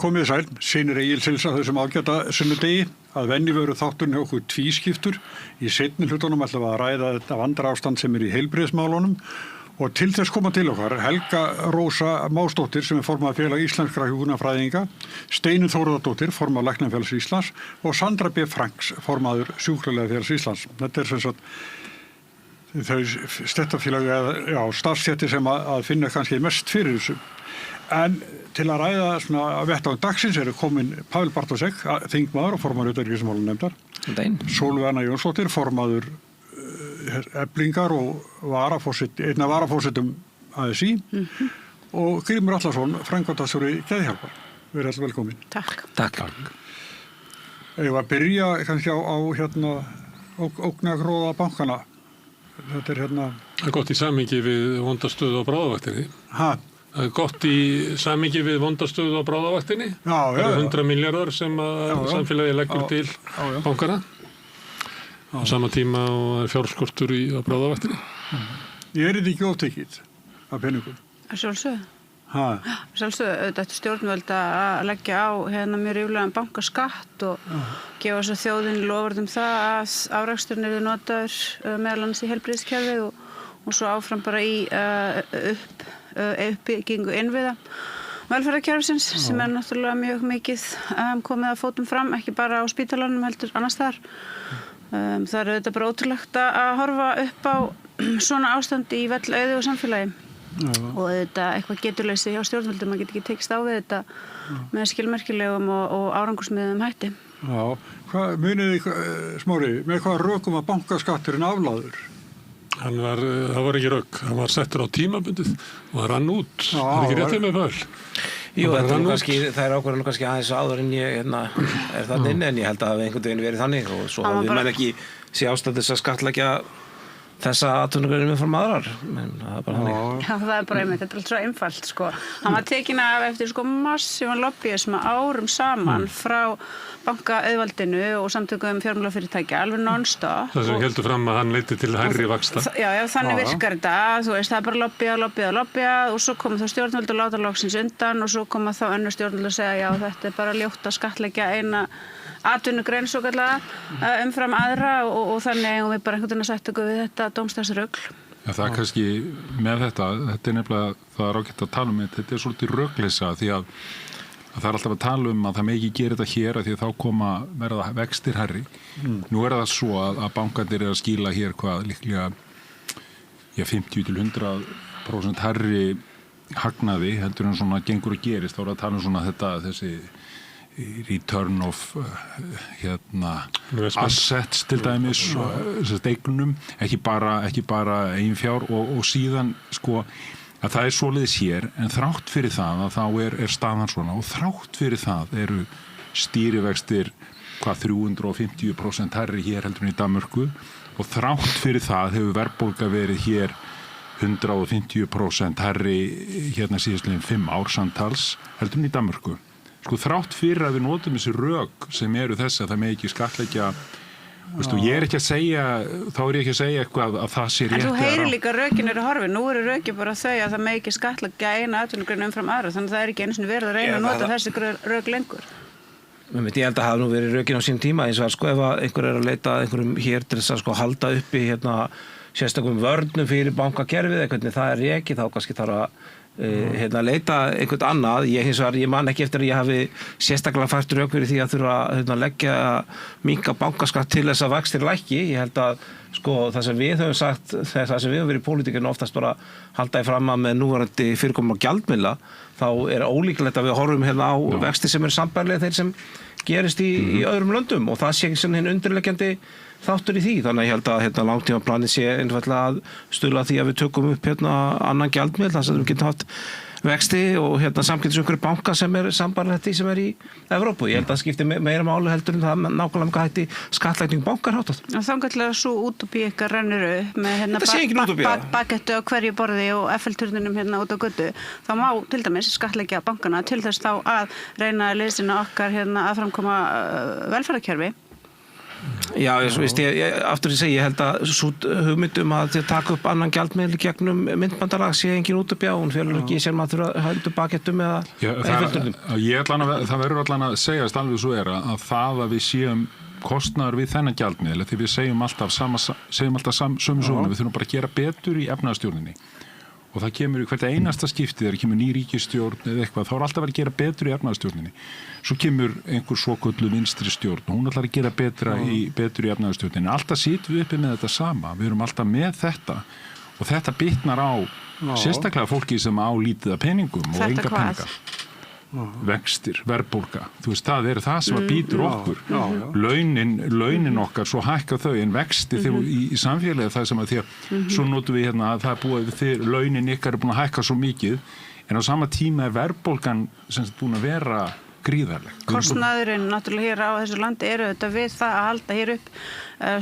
Komið sæl, synir Egilsins á þessum ágæta sunnudegi að venju veru þátturinn hjá okkur tvískiptur. Í seinni hlutunum ætlum við að ræða þetta vandarástand sem í heilbrigðismálunum og til þess koma til okkar Helga Rósa Másdóttir sem formaður félag íslenskra hjúkrunarfræðinga, Steinunn Þórðardóttir, formaður Læknafélags Íslands og Sandra B. Franks, formaður Sjúkraliðafélags Íslands. Þetta sem sagt þau stéttarfélög, starfsstéttir sem að finna kannski mest fyrir þessu. En til að ræða svona að vettvang dagsins eru komin Pavel Bartošek, þingmaður og formaður utanríkismálanefndar. Sólveig Anna Jónsdóttir, formaður Eflingar og einn af varaforsetum ASÍ og Grímur Atlason, framkvæmdastjóri Geðhjálpar. Verið alltaf velkomin. Takk. Ég var að byrja kannski á ógnargróða bankana. Þetta Það er gott í samhengi við vondastöðu á bráðavaktinni. Það er gott í samhengi við vondastöðu á bráðavaktinni. Það eru 100 milljarðar sem samfélagi leggur til bankana. Á sama tíma og fjárskortur á bráðavaktinni. Ég er þetta ekki oftekið af peningum. Sjálfsögðu. Sjálfsögðu, þetta stjórnvöld að leggja á mjög ríflegan bankaskatt og gefa svo þjóðinni loforð það að afraksturinn yrði notaður meðal annars í heilbrigðiskerfið og svo áfram bara í uppbyggingu innviða velferðarkerfisins sem náttúrulega mjög mikið komið að fótum fram, ekki bara á spítalanum heldur annars þar. Það er þetta bara ótrúlegt að horfa upp á svona ástand í auðu og samfélagi. Og þetta eitthvað geturleysi hjá stjórnvöldum, maður getur ekki tekist á við þetta með skilmerkilegum og árangursmiðum hætti. Hvað munið Smári, með hvað rökum að bankaskatturinn aflagður? Það var ekki rök, hann var settur á tímabundið og það rann út. Það er ekki réttið með Pavel. Jú, það er ákvarðan kannski aðeins áður en ég er þannig inn en ég held að það hafi einhvern veginn verið þannig og svo hafði menn ekki sé ástæðu þess að skattleggja þessa atvinnugreinar með fram aðrar, en það er bara þannig. Já, það er bara einmitt, þetta er allt svo einfalt, Hann var tekinn af eftir massívan lobbyisma árum saman frá bankaauðvaldinu og samtökum fjármálafyrirtækja, alveg non-stop. Það sem heldur fram að hann leiddi til hærri vaxta. Já, þannig virkar þetta, það er bara lobbya og svo koma þá stjórnvöld og láta loksins undan og svo koma þá önnur stjórnvöld og segja, já, þetta er bara ljótt að skattleggja eina atvinnugrein svo kallega umfram aðra og þannig eigum við bara einhvern veginn að sætta okkur við þetta dómsdagsrugl. Já, það er kannski með þetta er nefnilega, það er ágætt að tala um þetta er svolítið rögleysa því að það er alltaf að tala um að það megi ekki gera þetta hér því að þá verða vextir hærri. Nú er það svo að bankarnir að skýla hér hvað líklega 50-100% hærri hagnaði heldur en svona gengur að gerist. Þá er að tala um svona þessi return of assets til dæmis eignum, ekki bara eiginfjár og síðan að það er svoleiðis hér en þrátt fyrir það að þá er staðan svona og þrátt fyrir það eru stýrivextir 350% hærri hér heldur en í Danmörku og þrátt fyrir það hefur verðbólga verið hér 150% hærri síðastliðin 5 ár samtals heldur en í Danmörku. Þrátt fyrir að við notum þessi rök sem eru þess að það með ekki skattleggja ég er ekki að segja eitthvað að það sé rétt. En þú heyrir líka rökin eru horfin, nú eru rökin bara þau að það með ekki skattleggja eina atvinnugrein umfram aðra, þannig að það er ekki einu sinni verið að reyna að nota þessi rök lengur. Ég held að hafa nú verið rökin á sín tíma eins og ef einhver er að leita einhverjum hér til þess að halda uppi sérstakum vörnum fyrir bankakerfið, hvernig það er rekið, þá kannski þarf að leita einhvern annað. Ég man ekki eftir að ég hafi sérstaklega fært rök fyrir því að þurfa að leggja minnka bankaskatt til þess að vextir lækki. Ég held að það sem við höfum sagt, það sem við höfum verið í pólitíkinni oftast bara haldaði fram að með núverandi fyrirkomulag gjaldmiðla, þá er ólíklegt að við horfum á vexti sem eru sambærilega þeir sem gerist í öðrum löndum og það sé ekki hinn undirliggjandi þáttur í því. Þannig að ég held að langtímaplanið sé einfaldlega að stuðla því að við tökum upp annan gjaldmiðil þar sem við getum haft vexti og samkvæmt einhverju banka sem er sambærilegt því sem er í Evrópu. Ég held að það skipti meira máli heldur en það nákvæmlega hvað hætti skattlagning bankar hátt. Þangað til að svo útópía ykkar rennur upp með bakettu á hverju borði og FL-turninum út á götu, þá má til dæmis skattleggja bankana til þess þá að reyna að liðsina okkar að framkoma velferðarkerfi Já, aftur ég segi, ég held að hugmyndum að taka upp annan gjaldmiðil gegnum myntbandalag sé engin útubjá, hún felur ekki sem að þurfa að höldu bakettum eða einföldunum. Það verður allan að segjast alveg svo að það að við séum kostnaður við þennan gjaldmiðil, því við segjum alltaf sömu söguna, við þurfum bara að gera betur í efnahagsstjórninni. Og það kemur í hvert einasta skipti þegar kemur ný ríkisstjórn eða eitthvað, þá alltaf verið að gera betur í efnahagsstjórninni. Svo kemur einhver svokölluð vinstri stjórn og hún ætlar að gera betur í efnahagsstjórninni. Alltaf sitjum við uppi með þetta sama, við erum alltaf með þetta og þetta bitnar á sérstaklega fólki sem á lítið af peningum og enga peningar. Vextir, verðbólga, það er það sem að býtur okkur. Launin okkar, svo hækka þau en vexti í samfélagi það sem að því að svo notum við að það er búið launin ykkar er búin að hækka svo mikið en á sama tíma er verðbólgan sem er búin að vera gríðarleg. Kostnaðurinn náttúrulega hér á þessu landi eru þetta við það að halda hér upp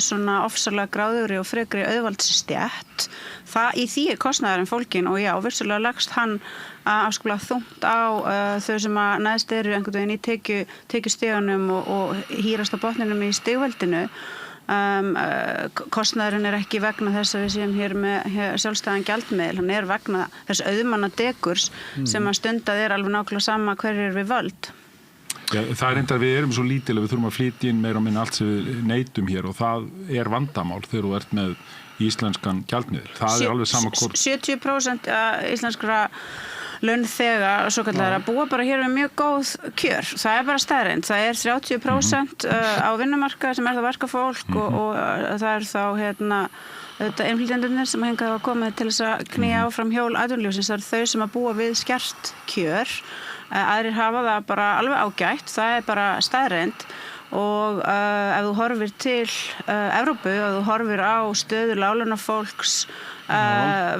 svona ofsalega gráðugri og frekri auðvaldsstjætt. Í því er kostnaðurinn fólkin og já, vissulega leggst hann afskaplega þungt á þau sem að neðst eru einhvern veginn í tekjustiganum og hýrast á botninum í stigveldinu. Kostnaðurinn er ekki vegna þess að við séum hér með sjálfstæðan gjaldmiðil, hann er vegna þess auðmanna dekurs sem að stundað er alveg nákvæmlega sama hverjir við völd. Já, það er reyndar við erum svo lítil að við þurfum að flytja inn meira og minna allt sem við neytum hér og það er vandamál þegar þú ert með íslenskan gjaldmiðil. Það er alveg sama hvort 70% íslenskra launþega svo kallar að búa bara hér með mjög góð kjör. Það er bara staðreynd. Það er 30% á vinnumarkaði sem er það verkafólk og það er þá þetta innflytjendurnir sem hingað hafa komið til þess að knýja áfram hjól atvinnulífsins. Það eru þau sem að búa við skert kjör. Aðrir hafa það bara alveg ágætt. Það er bara staðreynd. Og ef þú horfir til Evrópu og þú horfir á stöðu láglaunafólks,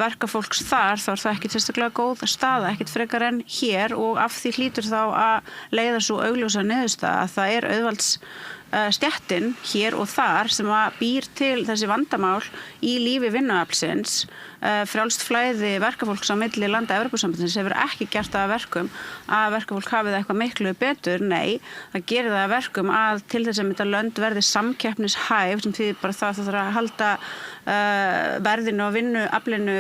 verkafólks þar, þá er það ekki sérstaklega góð staða, ekkert frekar en hér og af því hlýtur þá að leiða svo augljósa niðurstaða að það er auðvaldsstéttin hér og þar sem að býr til þessi vandamál í lífi vinnuaflsins. Frjálst flæði verkafólks á milli landa Evrópusambandsins hefur ekki gert það að verkum að verkafólk hafið eitthvað miklu betur. Nei, það gerir það að verkum að til þess að þetta lönd verði samkeppnishæf sem þýðir bara það þarf að halda verðinu og vinnuaflinu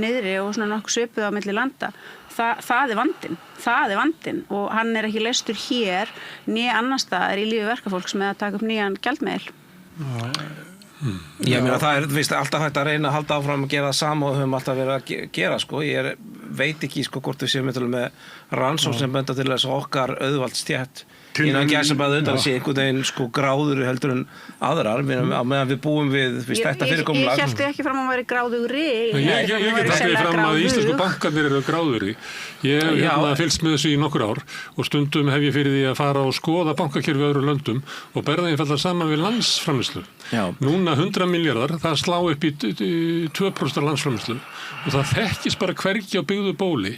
niðri og svona nokkuð svipuð á milli landa. Það er vandinn. Það er vandinn og hann er ekki leystur hér né annars staðar í lífi verkafólks með að taka upp nýjan gjaldmiðil. Ég meina það er alltaf hægt að reyna að halda áfram að gera það sama og höfum alltaf verið að gera Ég veit ekki hvort við séum með rannsókn sem benda til þess að okkar auðvaldsstétt innan gæsum að undan sé einhvern veginn gráður heldur en aðrar meðan við búum við þetta fyrirkomulag. Ég held ekki fram að vera gráðugri. Ég get ekki fram að íslensku bankarnir eru gráðugri. Ég hef fylgst með þessu í nokkur ár og stundum hef ég fyrir því að fara og skoða bankakerfi í öðrum löndum og berða einfaldlega saman við landsframleiðslu. Núna 100 milljarðar, það slá upp í 2% landsframleiðslu og það þekkist bara hvergi á byggðu bóli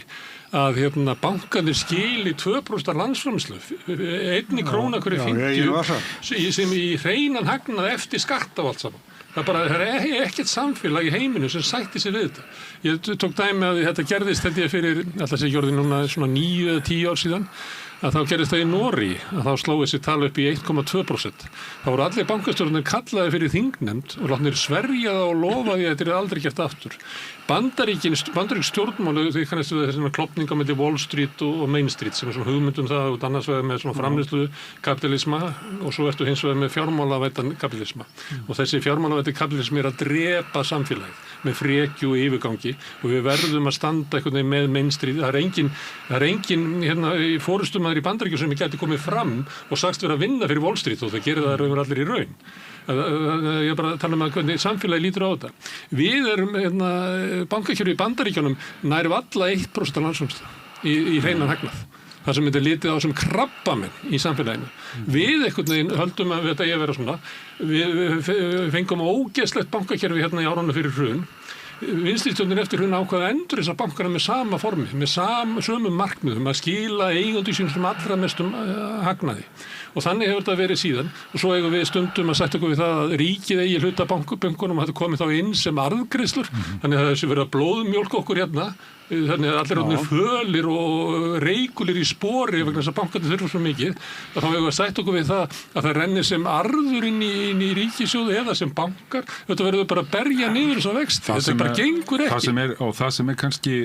að bankarnir skili 2% landsframleiðslu, 1 króna hverju 50 sem í hreinan hagnað eftir skatt af allt saman. Það er ekkert samfélag í heiminu sem sætti sig við þetta. Ég tók dæmi að þetta gerðist fyrir, alltaf sé gjörði núna svona 9 eða 10 ár síðan, að þá gerðist það í Noregi, að þá sló þessi tala upp í 1,2%. Það voru allir bankastjórnir kallaði fyrir þingnefnd og látnir sverja það og lofa því að þetta er aldrei gert aftur. Bandaríkin stjórnmálu, því kannast við þessina klopninga með Wall Street og Main Street sem er svona hugmyndum það út annars vegar með svona framleiðslu kapitalisma og svo ertu hins vegar með fjármálavættan kapitalisma. Og þessi fjármálavætti kapitalismi er að drepa samfélagið með frekju og yfirgangi og við verðum að standa einhvern veginn með Main Street. Það er engin forystumæður í Bandaríkjum sem gæti komið fram og sagst vera að vinna fyrir Wall Street og það gerir það raunverulega allir í raun. Ég bara tala um að hvernig samfélagi lítur á þetta. Við erum bankakerfi í Bandaríkjunum nær alla 1% landsframleiðslu í hreinan hagnað. Það sem þetta er litið á sem krabbamenn í samfélaginu. Við einhvern veginn höldum að þetta eigi að vera svona. Við fengum ógeðslegt bankakerfi í árunum fyrir hrun. vinstristjórnin eftir hún ákvaða endur þessar bankana með sama formi, með sömu markmiðum að skila eigendur sínum sem allra mestum hagnaði. Og þannig hefur þetta verið síðan og svo eigum við stundum að sætta okkur við það að ríkið eigi hluta bönkunum og þetta komið þá inn sem arðgreiðslur, þannig að þessi verið að blóðmjólka okkur hérna, þannig að allir orðnir fölir og reikulir í spori vegna þess að bankarnir þurfa svo mikið, að þá eigum við að sætta okkur við það að það rennir sem arður inn í ríkissjóðu eða sem bankar, þetta verður bara að berja niður þess að vexti, þetta bara gengur ekki. Það sem er kannski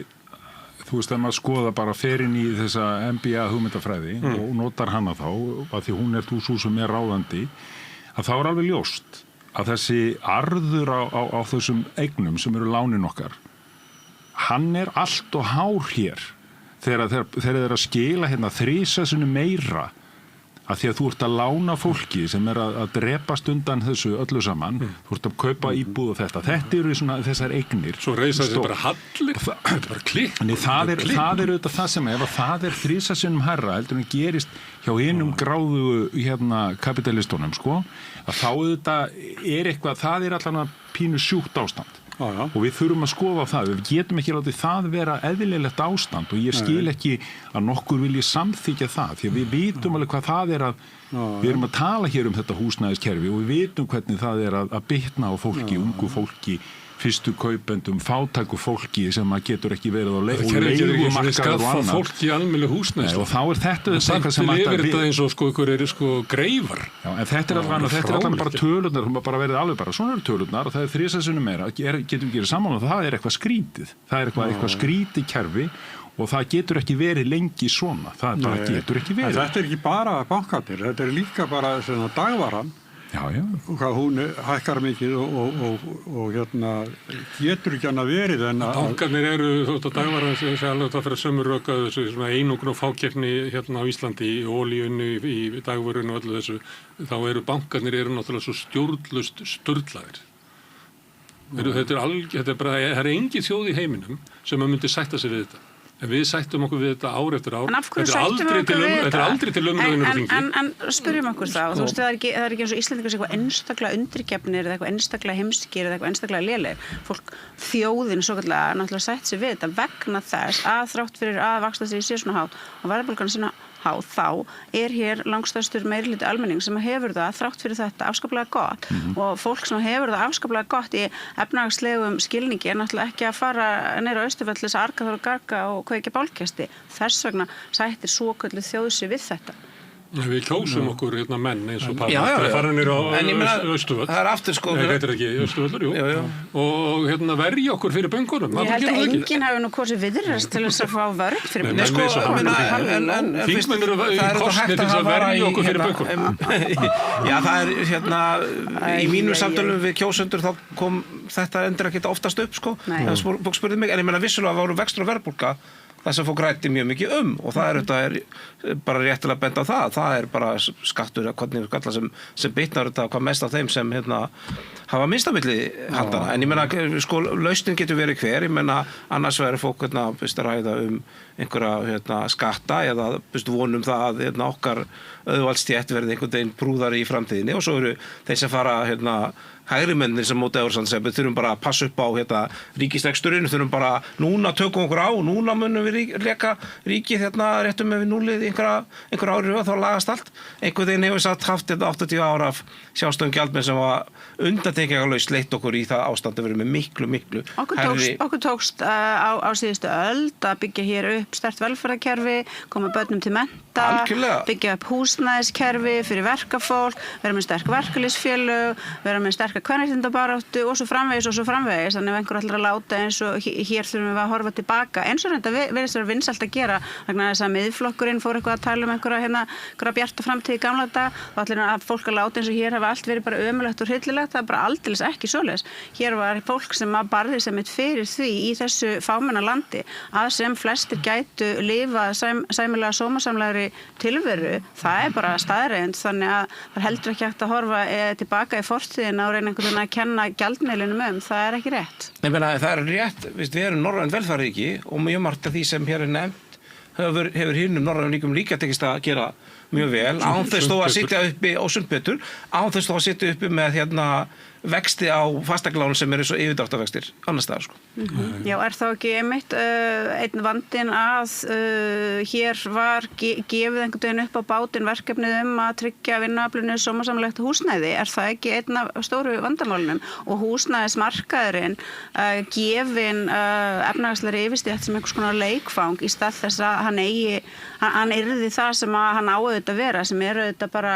þú veist, að maður skoða bara ferinn í þessa MBA hugmyndafræði og notar hana þá, að því hún er þú sem er ráðandi, að þá er alveg ljóst að þessi arður á þessum eignum sem eru lánin okkar, hann er allt og hár hér þegar þeir eru að skila hérna 3 sinnum meira að því að þú ert að lána fólki sem er að drepast undan þessu öllu saman, þú ert að kaupa íbúð og þetta eru svona þessar eignir. Svo reisa þessi bara hallir, þetta er bara klikk. Það er auðvitað það sem ef það er 3 sinnum hærra heldur en gerist hjá hinum gráðu kapitalistunum, sko, að þá auðvitað er eitthvað, það er allan að pínu sjúkt ástand. Og við þurfum að skoða það, við getum ekki látið það vera eðlilegt ástand og ég skil ekki að nokkur vilji samþykja það því að við vitum alveg hvað það er við erum að tala hér þetta húsnæðiskerfi og við vitum hvernig það er að bitna á fólki, ungu fólki, fyrstu kaupendum, fátæku fólki sem að getur ekki verið á leigumarkaður og annað. Fólki í almennilegu húsnæði. Og þá er þetta eitthvað sem að þetta eins og ykkur eru greifar. Já, en þetta er alveg bara tölurnar, það bara verið alveg bara svona eru tölurnar og það er 3 sinnum meira, getum við gerið saman og það er eitthvað skrítið. Það er eitthvað skrítið kerfi og það getur ekki verið lengi svona. Það bara getur ekki verið. Þetta er ekki bara bankarnir, þetta er líka bara dagvaran. Já. Hvað hún hækkar mikið og hérna getur ekki annað verið en að... Bankarnir eru þótt að dagvaran sem sé alveg það fyrir sömur röka þessu svona einokn og fákeppni hérna á Íslandi í olíunni, í dagvörunni og öllu þessu, þá eru bankarnir náttúrulega svo stjórnlaust sturlaðir. Það er engin þjóð í heiminum sem myndi sætta sig við þetta. En við sættum okkur við þetta ár eftir ár. En af hverju sættum við okkur við þetta? Þetta er aldrei til umræðinu á þingi. En spyrjum okkur það. Þú veist, það er ekki eins og Íslendingar sé eitthvað einstaklega undirgefnir eða eitthvað einstaklega heimskir eða eitthvað einstaklega lélegir. Þjóðin svokallalega náttúrulega sætt sig við þetta vegna þess að þrátt fyrir að vaxtastigið sé svona hátt og verðbólgan svona há, þá er hér langstærstur meirihluti almenning sem hefur það þrátt fyrir þetta afskaplega gott og fólk sem hefur það afskaplega gott í efnahagslegum skilningi er náttúrulega ekki að fara neyra á Austurvöll til þess að arga þar og garga og kveikja bálkesti. Þess vegna sættir svokölluð þjóð sig við þetta. Við kjósum okkur menn eins og fara nýra á Austurvöll. Það er aftur sko. Nei, þetta er ekki Austurvöllur, jú. Og verja okkur fyrir böngunum. Ég held að enginn hafi nú kosið Viðreisn til þess að fá vörn fyrir böngunum. Nei, sko, þingmenn eru kosnir til þess að verja okkur fyrir böngunum. Já, það er í mínu samtölum við kjósendur þá kom þetta endur ekki oftast upp, sko. Fólk spurði mig, en ég meina vissulega voru vextir og verðbólga það sem fólk ræddi mjög mikið og það er bara réttilega bent á það er bara skattur að hvernig skalla sem bitnar þetta hvað mest af þeim sem hafa minnst á milli handana, en ég meina sko lausnin getur verið hver, ég meina annars verður fólk ræða einhverja skatta eða vonum það að okkar auðvaldstétt verði einhvern veginn brúðari í framtíðinni og svo eru þeir sem fara hægri mennir sem móti Evrópusambandið sem við þurfum bara að passa upp á ríkisreksturinn, þurfum bara núna tökum okkur á, núna munum við reka ríkið réttum við núlið einhver ári og þá lagast allt. Einhvern veginn hefur satt haft 80 ára af sjálfstöðum gjaldmenn sem var undantekningarlaust leitt okkur í það ástand að vera með miklu Okkur tókst á síðustu öld að byggja hér upp sterkt velferðarkerfi, koma börnum til mennta, byggja upp húsnæðiskerfi fyrir verkafólk, vera með sterk verkalýðsfélög, vera með sterka kvenréttindabaráttu og svo framvegis þannig ef einhver ætlar að láta eins og hér þurfum við að horfa tilbaka eins og þetta virðist vera vinsælt að gera vegna þess að miðflokkurinn fór eitthvað að tala einhverja bjarta framtíð í gamla daga og allir að fólk að láta eins og hér hafa allt verið bara ömurlegt og hryllilegt, það er bara aldeilis ekki svoleiðis. Hér var fólk sem að barði sem fyrir því í þessu fámenna landi að sem flestir gætu lifað sæmilega sómasamlegri tilveru, það er bara staðreynd þannig að það heldur ekki hægt að horfa tilbaka í fortíðina og reyna einhvern veginn að kenna gjaldmiðlinum það er ekki rétt. Nei, það er rétt, við erum norrænt velferðarríki og mjög margt af því sem hér er nefnt hefur hinnum norrænum ríkjum líka tekist að gera mjög vel, án þess þó að sitja uppi og sundbetur, án þess þó að sitja uppi með vexti á fasteignaláni sem eru svo yfirdráttarvextir annars staðar sko. Já, þá ekki einmitt einn vandinn að hér var gefið einhvern veginn upp á bátinn verkefnið að tryggja vinnuaflinu sómasamlegt húsnæði, það ekki einn af stóru vandamálunum og húsnæðismarkaðurinn gefin efnahagslegri yfirstétt sem einhvers konar leikfang í stað þess að hann yrði það sem hann á auðvitað vera, sem auðvitað bara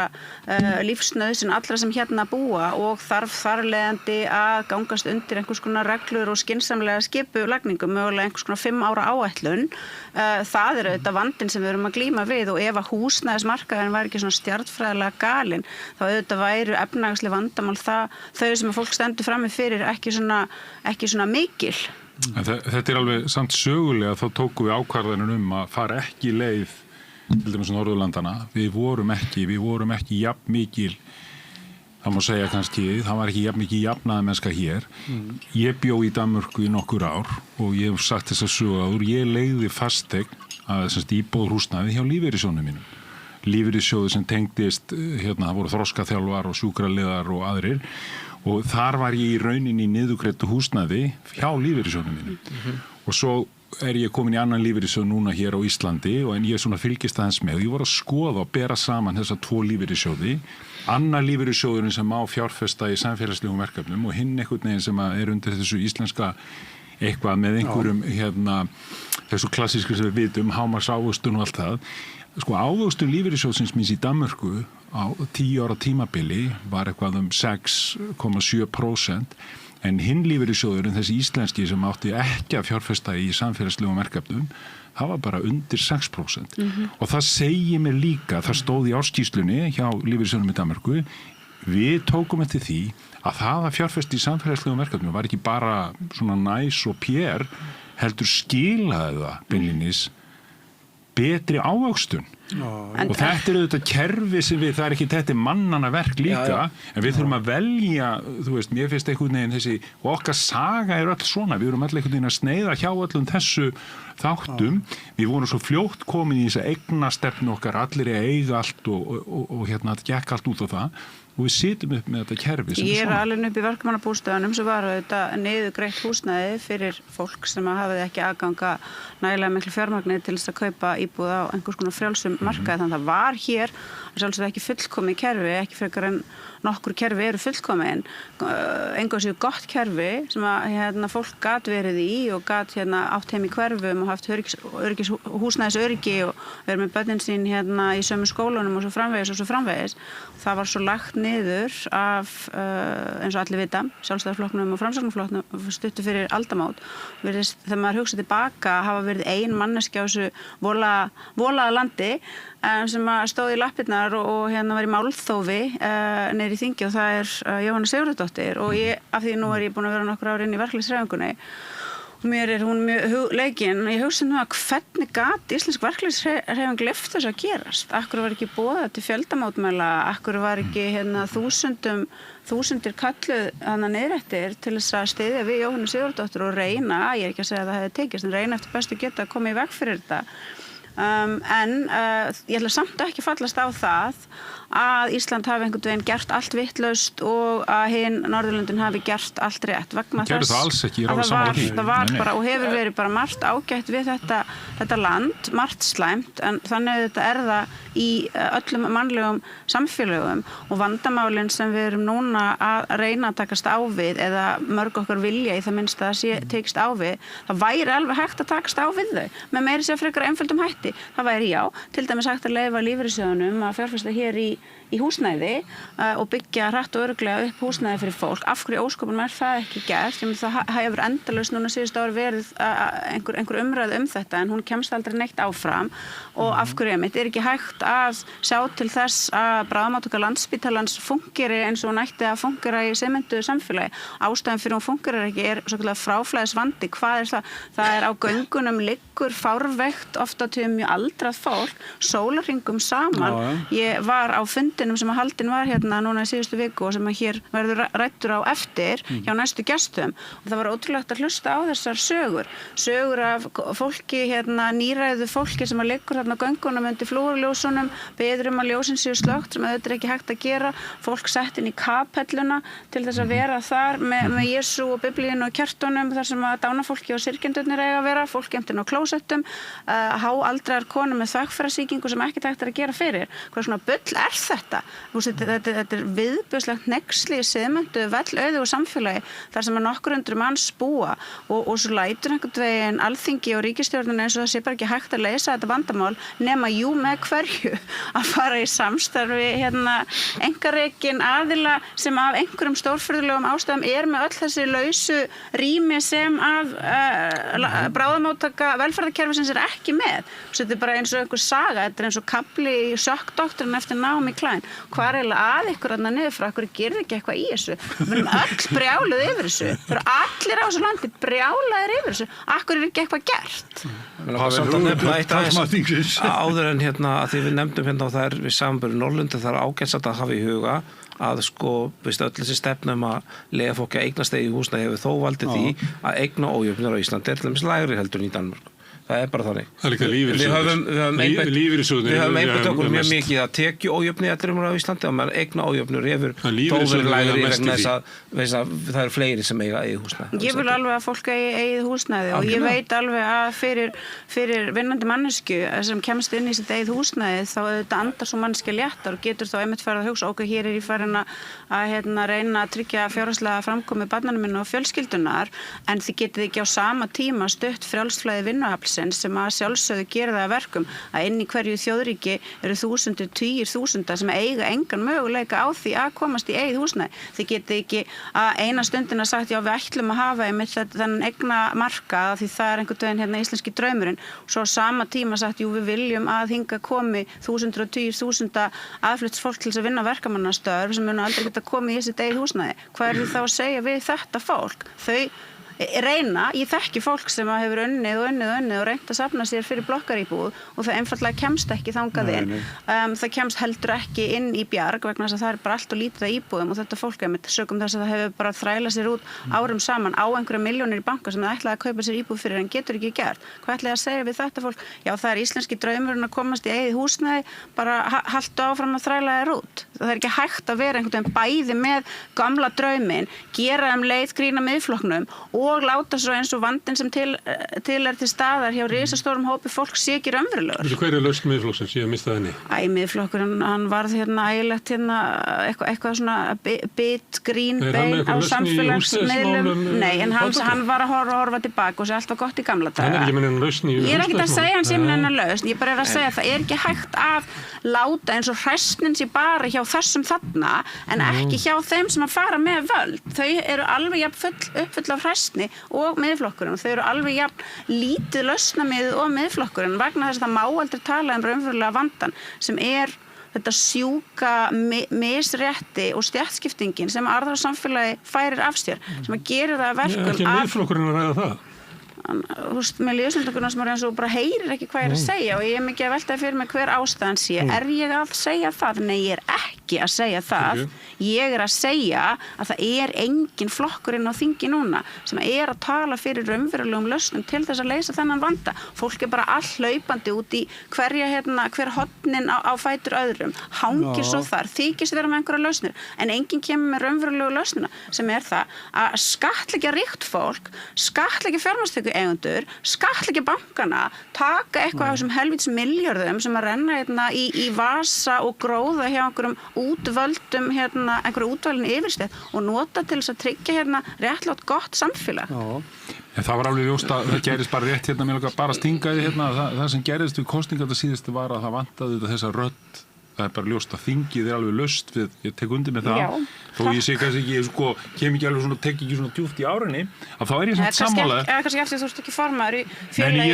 lífsnauðsyn allra sem hérna búa og þarf þarlegandi að gangast undir einhvers konar reglur og skynsamlega skipulagningu, mögulega einhvers konar 5 ára áætlun. Það auðvitað vandinn sem við erum að glíma við og ef að húsnæðismarkaðurinn var ekki svona stjarnfræðilega galinn, þá auðvitað væru efnahagsleg vandamál þau sem að fólk stendur frammi fyrir ekki svona mikil. Þetta alveg samt sögulega, þá tókum við ákvarðanir að fara ekki leið til dæmis Norðurlandana. Við vorum ekki jafn mikil, það má segja kannski, það var ekki jafn mikil jafnaðarmennska hér. Ég bjó í Danmörku í nokkur ár og ég hef sagt þess að sögu áður, ég leigði fasteign að íbúð húsnæði hjá lífeyrissjóðnum mínum. Lífeyrissjóði sem tengdist, það voru þroskaþjálfar og sjúkraliðar og aðrir. Og þar var ég í rauninni í niðurgreiddu húsnæði hjá lífeyrissjóðnum mínum. Og svo ég komin í annan lífeyrissjóð núna hér á Íslandi en ég svona fylgist aðeins með. Ég var að skoða og bera saman þessa 2 lífeyrissjóði. Annar lífeyrissjóðurinn sem á fjárfesta í samfélagslegum verkefnum og hinn einhvern veginn sem undir þessu íslenska eitthvað með einhverjum þessu klassísku sem við vitum, hámarksávöxtun og allt það. Sko ávöxtun lífeyrissjóðsins míns í Danmörku á 10 ára tímabili var eitthvað 6,7% en hinn lífeyrissjóðurinn, þessi íslenski sem átti ekki að fjárfesta í samfélagslegum verkefnum, það var bara undir 6%. Og það segir mér líka, það stóð í ársskýrslunni hjá lífeyrissjóðunum í Danmörku, við tókum eftir því að það að fjárfesta í samfélagslegum verkefnum var ekki bara svona næs og pér, heldur skilaði það beinlínis betri ávöxtun. Og þetta auðvitað kerfi sem það ekki þetta mannanna verk líka, en við þurfum að velja, þú veist, mér finnst einhvern veginn þessi, og okkar saga öll svona, við erum öll einhvern veginn að sneiða hjá öllum þessu þáttum, við vorum svo fljótt komin í þessa eignastefnu okkar, allir að eiga allt og þetta gekk allt út á það, og við sitjum upp með þetta kerfi sem Ég alveg upp í verkamannabústöðunum sem var þetta niðurgreitt húsnæði fyrir fólk sem hafði ekki aðganga nægilega miklu fjármagni til þess að kaupa íbúð á einhvers konar frjálsum markaði, þannig að það var hér sjálfsögðu ekki fullkomið kerfi, ekki frekar en nokkur kerfi eru fullkomin, engu séu gott kerfi sem að fólk gat verið í og gat átt heim í hverfum og haft húsnæðisöryggi og verið með börnin sín í sömu skólunum og svo framvegis. Það var svo lagt niður af, eins og allir vita, Sjálfstæðisflokknum og Framsóknarflokknum stuttu fyrir aldamót. Þegar maður hugsa tilbaka hafa verið ein manneskja á þessu volaða landi sem stóð í lappirnar og var í málþófi niður í þingi og það Jóhanna Sigurðardóttir og af því nú ég búin að vera nokkur ár inn í verkalýðshreyfingunni og mér hún mjög hugleikin og ég hugsa hvernig gat íslensk verkalýðshreyfing leyft þessu að gerast? Akkur var ekki boðað til fjöldamótmæla, akkur var ekki þúsundir kölluð niðrettir til þess að styðja við Jóhannu Sigurðardóttur og reyna, ég ekki að segja að það hefði tekist, en reyna eftir bestu geta að koma í veg fyrir þetta. En ég ætla samt ekki fallast á það að Ísland hafi einhvern veginn gert allt vitlaust og að hin Norðurlöndin hafi gert allt rétt vegna þess að það var bara og hefur verið bara margt ágætt við þetta land, margt slæmt en þannig þetta það í öllum mannlegum samfélögum og vandamálin sem við erum núna að reyna að takast á við eða mörg okkar vilja í það minnst að það tekst á við, það væri alveg hægt að takast á við þau með meiri sér frekar einföldum hætti. Það væri til dæmis hægt að leyfa lífeyrissjóðunum að fjárfesta hér í húsnæði og byggja hratt og örugglega upp húsnæði fyrir fólk. Af hverju óskopunum það ekki gert? Það hefur endalaust núna síðustu ári verið einhver umræða þetta en hún kemst aldrei neitt áfram og af hverju ekki hægt að sjá til þess að bráðamóttaka Landspítalans fungeri eins og hún ætti að fungera í sementuðu samfélagi. Ástæðan fyrir hún fungerar ekki svokallaður fráflæðisvandi. Hvað það? Það á göngunum liggur fárveikt oft á tíðum mjög aldrað fólk, sólarhringum saman. Ég var á fundi fundinum sem að haldin var hérna núna í síðustu viku og sem að hér verður ræddur á eftir hjá næstu gestum og það var ótrúlegt að hlusta á þessar sögur af fólki hérna nýræðu fólki sem að liggur hérna á göngunum undir flúorljósunum, beður að ljósin séu slökkt sem auðvitað ekki hægt að gera, fólk sett inn í kapelluna til þess að vera þar með Jesú og Biblíinu og kertunum þar sem að dánafólki og syrgjendurnir eiga að vera, fólk geymt inn á klósettum, háaldraðar konur með þvagfærasýkingu sem ekki hægt að gera fyrir. Hvað svona bull er þetta? Þetta er viðbjóðslegt hneyksli í siðmenntuðu, vellauðugu samfélagi þar sem að nokkur hundruð manns búa og svo lætur einhvern veginn Alþingi og ríkisstjórnin eins og það sé bara ekki hægt að leysa þetta vandamál nema jú með hverju að fara í samstarfi hérna einkarekin aðila sem af einhverjum stórfurðulegum ástæðum með öll þessi lausu rými sem af bráðamóttaka velferðarkerfisins ekki með. Þetta er bara eins og einhver saga, þetta er eins og kafli í sjokkdoktrinu eftir Naomi Klein. Hvað er eiginlega að ykkur þarna niður frá, ykkur gerir ekki eitthvað í þessu? Við erum öll brjáluð yfir þessu. Það eru allir á þessu landi brjálaðir yfir þessu. Akkur er ekki eitthvað gert? Áður en hérna að því við nefndum hérna og það er við samanburði Norrlundi, það er ágætt að hafa í huga að sko, veist, öll þessi stefna að lega fólki að eignast eigið húsnæði hefur þó valdið því að eigna ójöfnur á Íslandi til dæmis lægri heldur en í Danmörku. Það er bara þannig. Það er líka lífeyrissjóðir. Við höfum einbeitt okkur mjög mikið að tekju ójöfni á Íslandi og meðan eigna ójöfnur hefur þó verið lægri vegna þess að það eru fleiri sem eiga eigið húsnæði. Ég vil alveg að fólk eigi eigið húsnæði og ég veit alveg að fyrir vinnandi mannesku sem kemst inn í sitt eigið húsnæði þá auðvitað andar svo manneskja léttar og getur þá einmitt farið að hugsa ok, hér er ég farin að reyna að tryggja fjárhagslega framkomu barnanna minna og fjölskyldunar en þið getið ekki á sama tíma stutt frjálsflæði vinnuafls sem að sjálfsögðu gera það að verkum að inn í hverju þjóðríki eru þúsundir, tugir þúsunda sem eiga engan möguleika á því að komast í eigið húsnæði. Þið getið ekki að eina stundina sagt já við ætlum að hafa einmitt þennan eigna markað því það er einhvern veginn hérna íslenski draumurinn og svo á sama tíma sagt jú við viljum að hinga komi þúsundir og tugir þúsunda aðflutts fólk til þess að vinna verkamannastörf sem munu aldrei geta komið í sitt eigið húsnæði. Hvað er þið þá að segja við þetta fólk? Ég þekki fólk sem hefur unnið og reynt að safna sér fyrir blokkaríbúð og það einfaldlega kemst ekki þangað inn. Það kemst heldur ekki inn í bjarg vegna þess að það er bara allt og lítið að íbúðum og þetta fólk einmitt sögum þess að það hefur bara þrælað sér út árum saman á einhverja milljónir í banka sem það ætlaði að kaupa sér íbúð fyrir en getur ekki gert. Hvað ætlaði að segja við þetta fólk? Já, það er íslenski draumurinn að komast í eigið húsnæði, bara haltu áfram að þræla þér út. Það er ekki hægt að vera einhvern veginn bæði með gamla drauminn, gera leið grína Miðflokknum og láta svo eins og vandinn sem til er til staðar hjá risastórum hópi fólk sé ekki raunverulegur. Hver er lausn Miðflokksins? Ég mista henni. Miðflokkurinn, hann varð ægilegt eitthvað svona grín bein á samfélagsmiðlum. Nei, en hann var að horfa tilbaka og sé allt var gott í gamla daga. Hann er ekki með hennar lausn í húsnæðismálum. Ég er ekki að segja hann sé með hennar lausn. Ég bara er að segja að það er ekki hægt að láta eins og hræsnin sé bara hjá þessum þarna en ekki hjá þeim sem að fara með völd. Þau eru alveg jafn uppfull af hræsni og Miðflokkurinn og þau eru alveg jafn lítið lausnamiðið og Miðflokkurinn vegna þess að það má aldrei tala raunverulega vandan sem er þetta sjúka misrétti og stéttskiptingin sem samfélagi færir af sér sem að gera það að verkum ekki Miðflokkurinn að ræða það? Með liðsundökurna sem eins og bara heyrir ekki hvað ég er að segja og ég er mikið að velta fyrir mig hver ástæðan sé. Er ég að segja það? Nei, ég er ekki að segja það. Ég er að segja að það er engin flokkurinn á þingi núna sem er að tala fyrir raunverulegum lausnum til þess að leysa þennan vanda. Fólk er bara all hlaupandi út í hver hornin á fætur öðrum. Hangir svo þar, þykist vera með einhverja lausnir en enginn kemur með raunverulegu lausnina sem er það að skattleggja ríkt fólk, skattleggja fjármagnstekjueigendur, skattleggja bankana, taka eitthvað af þessum helvítis milljörðum sem að renna í vasa og gróða hjá einhverjum útvöldum einhverju útvöldin yfirstétt og nota til þess að tryggja réttlátt gott samfélag. En það var alveg ljóst að það gerist bara rétt mér bara stingaði það sem gerist við kosningar þetta síðustu var að það vantaði þessa rödd. Það er bara ljóst að þingið alveg laust við, ég tek undir með það. Já, þó ég sé kannski ekki, kem ekki alveg svona, tek ekki svona djúpt í árinni, að þá er ég samt sammála. Kannski eftir þú ert ekki formaður í félagi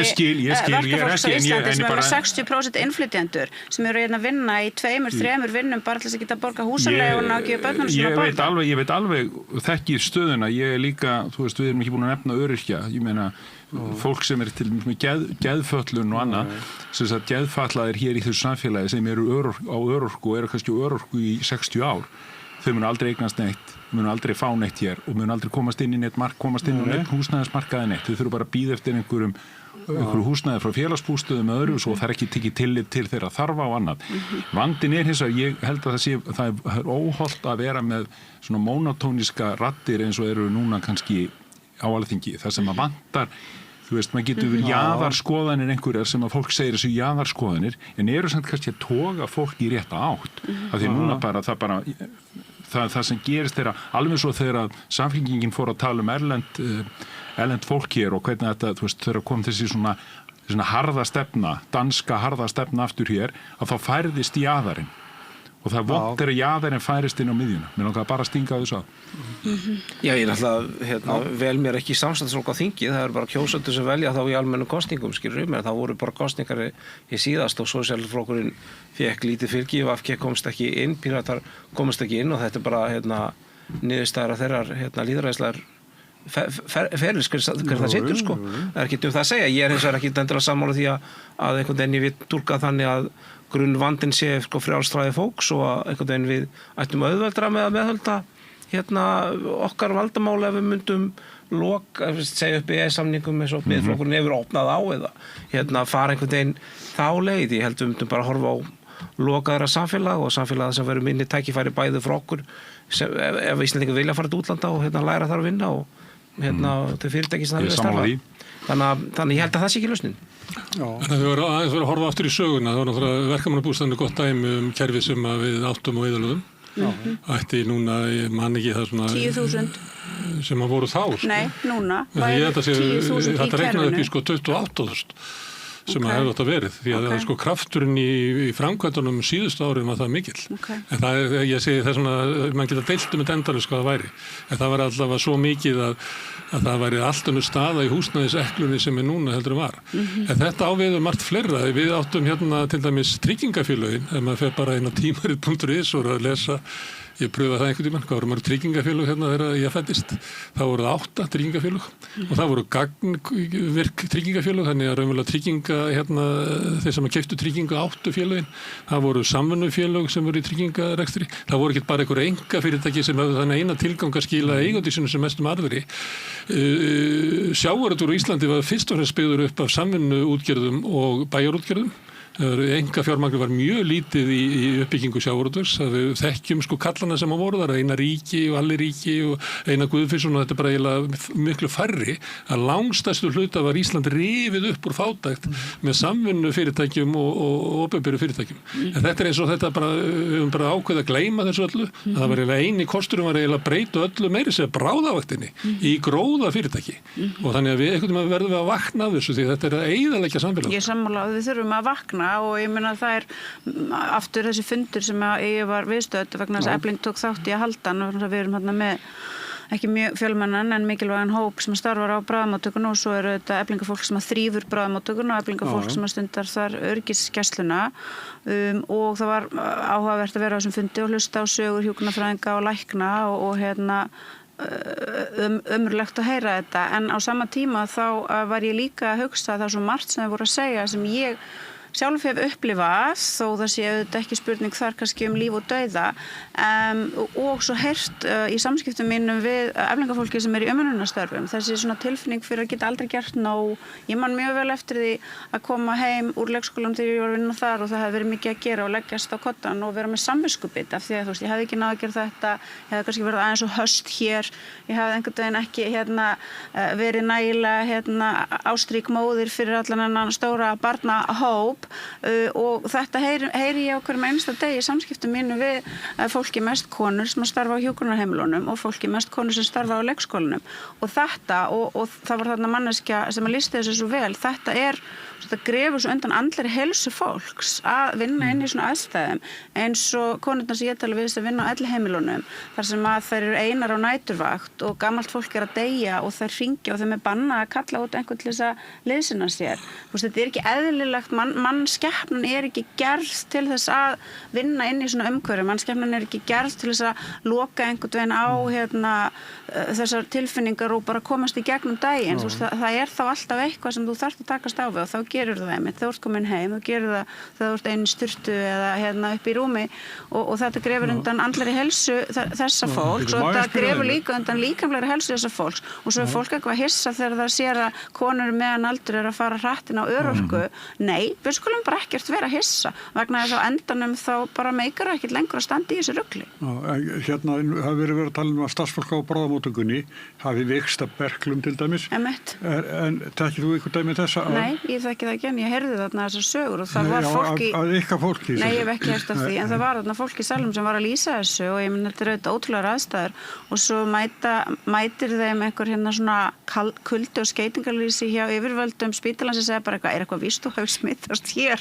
verkafólks á Íslandi sem eru 60% innflytjendur sem eru að vinna í 2-3 vinnum bara til þess að geta borga húsaleiguna og gefa börnunum svona borga. Ég veit alveg þekki stöðuna, ég er líka, þú veist, við erum ekki búin að nefna öryrkja, ég meina fólk sem til með geðföllun og annað, sem sagt geðfallaðir hér í þessu samfélagi sem eru á örorku og eru kannski á örorku í 60 ár, þau munu aldrei eignast neitt, munu aldrei fá neitt hér og munu aldrei komast inn á neitt húsnæðismarkaði neitt, þau þurfa bara að bíða eftir einhverju húsnæði frá félagsbústöðum með öðru og svo það ekki tekið tillit til þeirra þarfa og annað. Vandinn hins vegar, ég held að það er óhollt að vera með svona monotóniska raddir eins og eru núna kannski á Alþingi, þar sem að vantar, þú veist, maður getur jaðarskoðanir einhverjar sem að fólk segir þessu jaðarskoðanir, en eru samt kannski að toga fólk í rétta átt, af því núna það sem gerist þeirra, alveg svo þegar Samfylkingin fór að tala erlend fólk hér og hvernig þetta, þú veist, þegar kom þessi svona harða stefna, danska harða stefna aftur hér, að þá færðist jaðarinn og það vont þegar jaðarinn færist inn á miðjuna. Mér langar bara að stinga þessu á. Já, ég náttúrulega vel mér ekki samstæðsfólk á þingi, það eru bara kjósendur sem velja þá í almennum kosningum, skilur mér, það voru bara kosningar í síðast og sósíalistaflokkurinn fékk lítið fylgi, VFK komst ekki inn, Píratar komst ekki inn og þetta er bara niðurstaðar þeirrar lýðræðislegar ferlis hver það situr sko. Það er ekki það að segja, ég er hins vegar ekki endilega sammála því að einhvern veginn ég vil túlka þannig að grunnvandinn sé sko frjálsræði fólks og að einhvern veginn við ættum auðveldra með að meðhalda okkar valdamála ef við myndum segja upp EES-samningum eins og miðflokkurinn hefur opnað á eða fara einhvern veginn þá leið. Ég held við myndum bara horfa á lokaðra samfélag og samfélag sem verður minni tækifæri bæði frá okkur ef Íslendingar vilja fara til útlanda og læra þar að vinna og til fyrirtæki sem það vilja starfa. Þannig ég held að það sé ekki lausnin. Þannig að þau voru aðeins að horfa aftur í söguna, það var náttúrulega verkamannabústaðinu gott dæmi kerfi sem við áttum og eyðalögðum. Ætti núna, ég man ekki það svona 10.000 sem að voru þá. Nei, núna. Þetta regnaði upp í 28.000 sem að hefði átt að verið, því að sko krafturinn í framkvæmdunum síðustu árin var það mikill. En það ég segi það svona, mann geta deilt þetta endalaust hvað það væri. En það var allavega svo mikið að það væri allt önnur staða í húsnæðiseklunni sem núna heldur var. En þetta ávið margt fleira. Við áttum til dæmis tryggingafélögin, ef maður fer bara inn á tímarit.is og að lesa. Ég pröfaði það einhvern tímann, hvað voru mörg tryggingafélög þegar ég fæddist. Það voru 8 tryggingafélög og það voru gagnvirk tryggingafélög, þannig að raunverulega trygginga, þeir sem keyptu tryggingu 8 félögin, það voru samvinnufélög sem voru í tryggingarekstri. Það voru ekki bara einhver einkafyrirtæki sem hefðu þannig eina tilgang að skila eigendum sínum sem mestum arðri. Sjávarútvegur á Íslandi var fyrst og fremst byggður upp af samvinnuútgerðum og bæjarútgerðum. Einkafjármagn var mjög lítið í uppbyggingu sjávarútvegs. Við þekkjum sko kallana sem voru þar, Einar ríki og Alli ríki og Einar Guðfinnsson og þetta er bara eiginlega miklu færri. Að langstærstu hluta var Ísland rifið upp úr fátækt með samvinnu fyrirtækjum og opinberu fyrirtækjum. En þetta er eins og þetta bara, við höfum bara ákveðið að gleyma þessu öllu. Það var eiginlega eini kosturum var eiginlega að breyta öllu meiri segja bráðavaktinni í gróða fyrirtæki. Og þannig að við einhvern veginn verðum við að vakna af þessu því þetta er að eyðileggja samfélag. Ég sammála, við þurfum að vakna og ég meina það er aftur þessi fundur sem ég var viðstödd vegna þess að Efling tók þátt í að halda hann og við erum hérna með ekki mjög fjölmennan en mikilvægan hóp sem starfar á bráðamóttökun og svo eru þetta eflingafólk sem þrífur bráðamóttökun og eflingafólk sem stundar þar öryggisgæsluna og það var áhugavert að vera á þessum fundi og hlusta á sögur hjúkrunarfræðinga og lækna og ömurlegt að heyra þetta en á sama tíma þá var ég líka að hugsa það er svo margt sem þau voru að segja sem ég sjálf hef upplifað þó það sé auðvitað ekki spurning þar kannski líf og dauða og svo heyrt í samskiptum mínum við eflingafólki sem er í umönnunarstörfum þessi svona tilfinning fyrir að geta aldrei gert nóg ég man mjög vel eftir því að koma heim úr leikskólanum þegar ég var að vinna þar og það hefði verið mikið að gera og leggjast á koddann og vera með samviskubit af því að þú veist ég hefði ekki náð að gera þetta ég hefði kannski verið aðeins og höst hér ég hefði einhvern veginn ekki verið nægilega ástrík móðir fyrir allan þennan stóra barnahóp og þetta heyri ég á hverjum einasta degi í samskiptum mínu við fólki mest konur sem starfa á hjúkrunarheimilunum og fólki mest konur sem starfa á leikskólanum og þetta og það var þarna manneskja sem að listi þessu svo vel þetta grefur svo undan andlegri heilsu fólks að vinna inn í svona aðstæðum eins og konurnar sem ég tala við sem vinna á elliheimilunum þar sem að þær eru einar á næturvakt og gamalt fólk er að deyja og þær hringja og þeim er bannað að kalla út einhvern til þess að liðsinna sér þetta er ekki eðlilegt mannskepnan ekki gerð til þess að vinna inn í svona umhverfi, mannskepnan ekki gerð til þess að loka einhvern veginn á þessar tilfinningar og bara komast í gegnum daginn. Það þá alltaf eitthvað sem þú þarft að takast á við og þá gerur það einmitt. Þú ert komin heim, þú gerur það þegar þú ert einn í sturtu eða upp í rúmi og þetta grefur undan andlegri heilsu þessa fólks og þetta grefur líka undan líkamlegri heilsu þessa fólks og svo fólk eitthvað hissa þegar það sér að konur meðan aldur að fara hratt inn á örorku. Nei, við skulum bara ekkert vera hissa vegna þess að á endanum þá bara meikar það ekkert lengur að standa í þessu rugli. Hérna hafi verið að tala að starfsfólk á bráðamóttökunni hafi veikst að berklum til dæmis. En þekkir þú ykkur dæmi þessa? Nei, ég þekki það ekki en ég heyrði þarna þessar sögur og það var fólk að ykkar fólki? Nei, ég hef ekki heyrt af því en það var þarna fólk í salnum sem var að lýsa þessu og ég þetta auðvitað ótrúlegar aðstæður og svo mætir þeim einhver hérna svona kuldi og skeytingarlýsi hjá yfirvöldum spítalans sem segja bara eitthvað víst þú hefur smittast hér.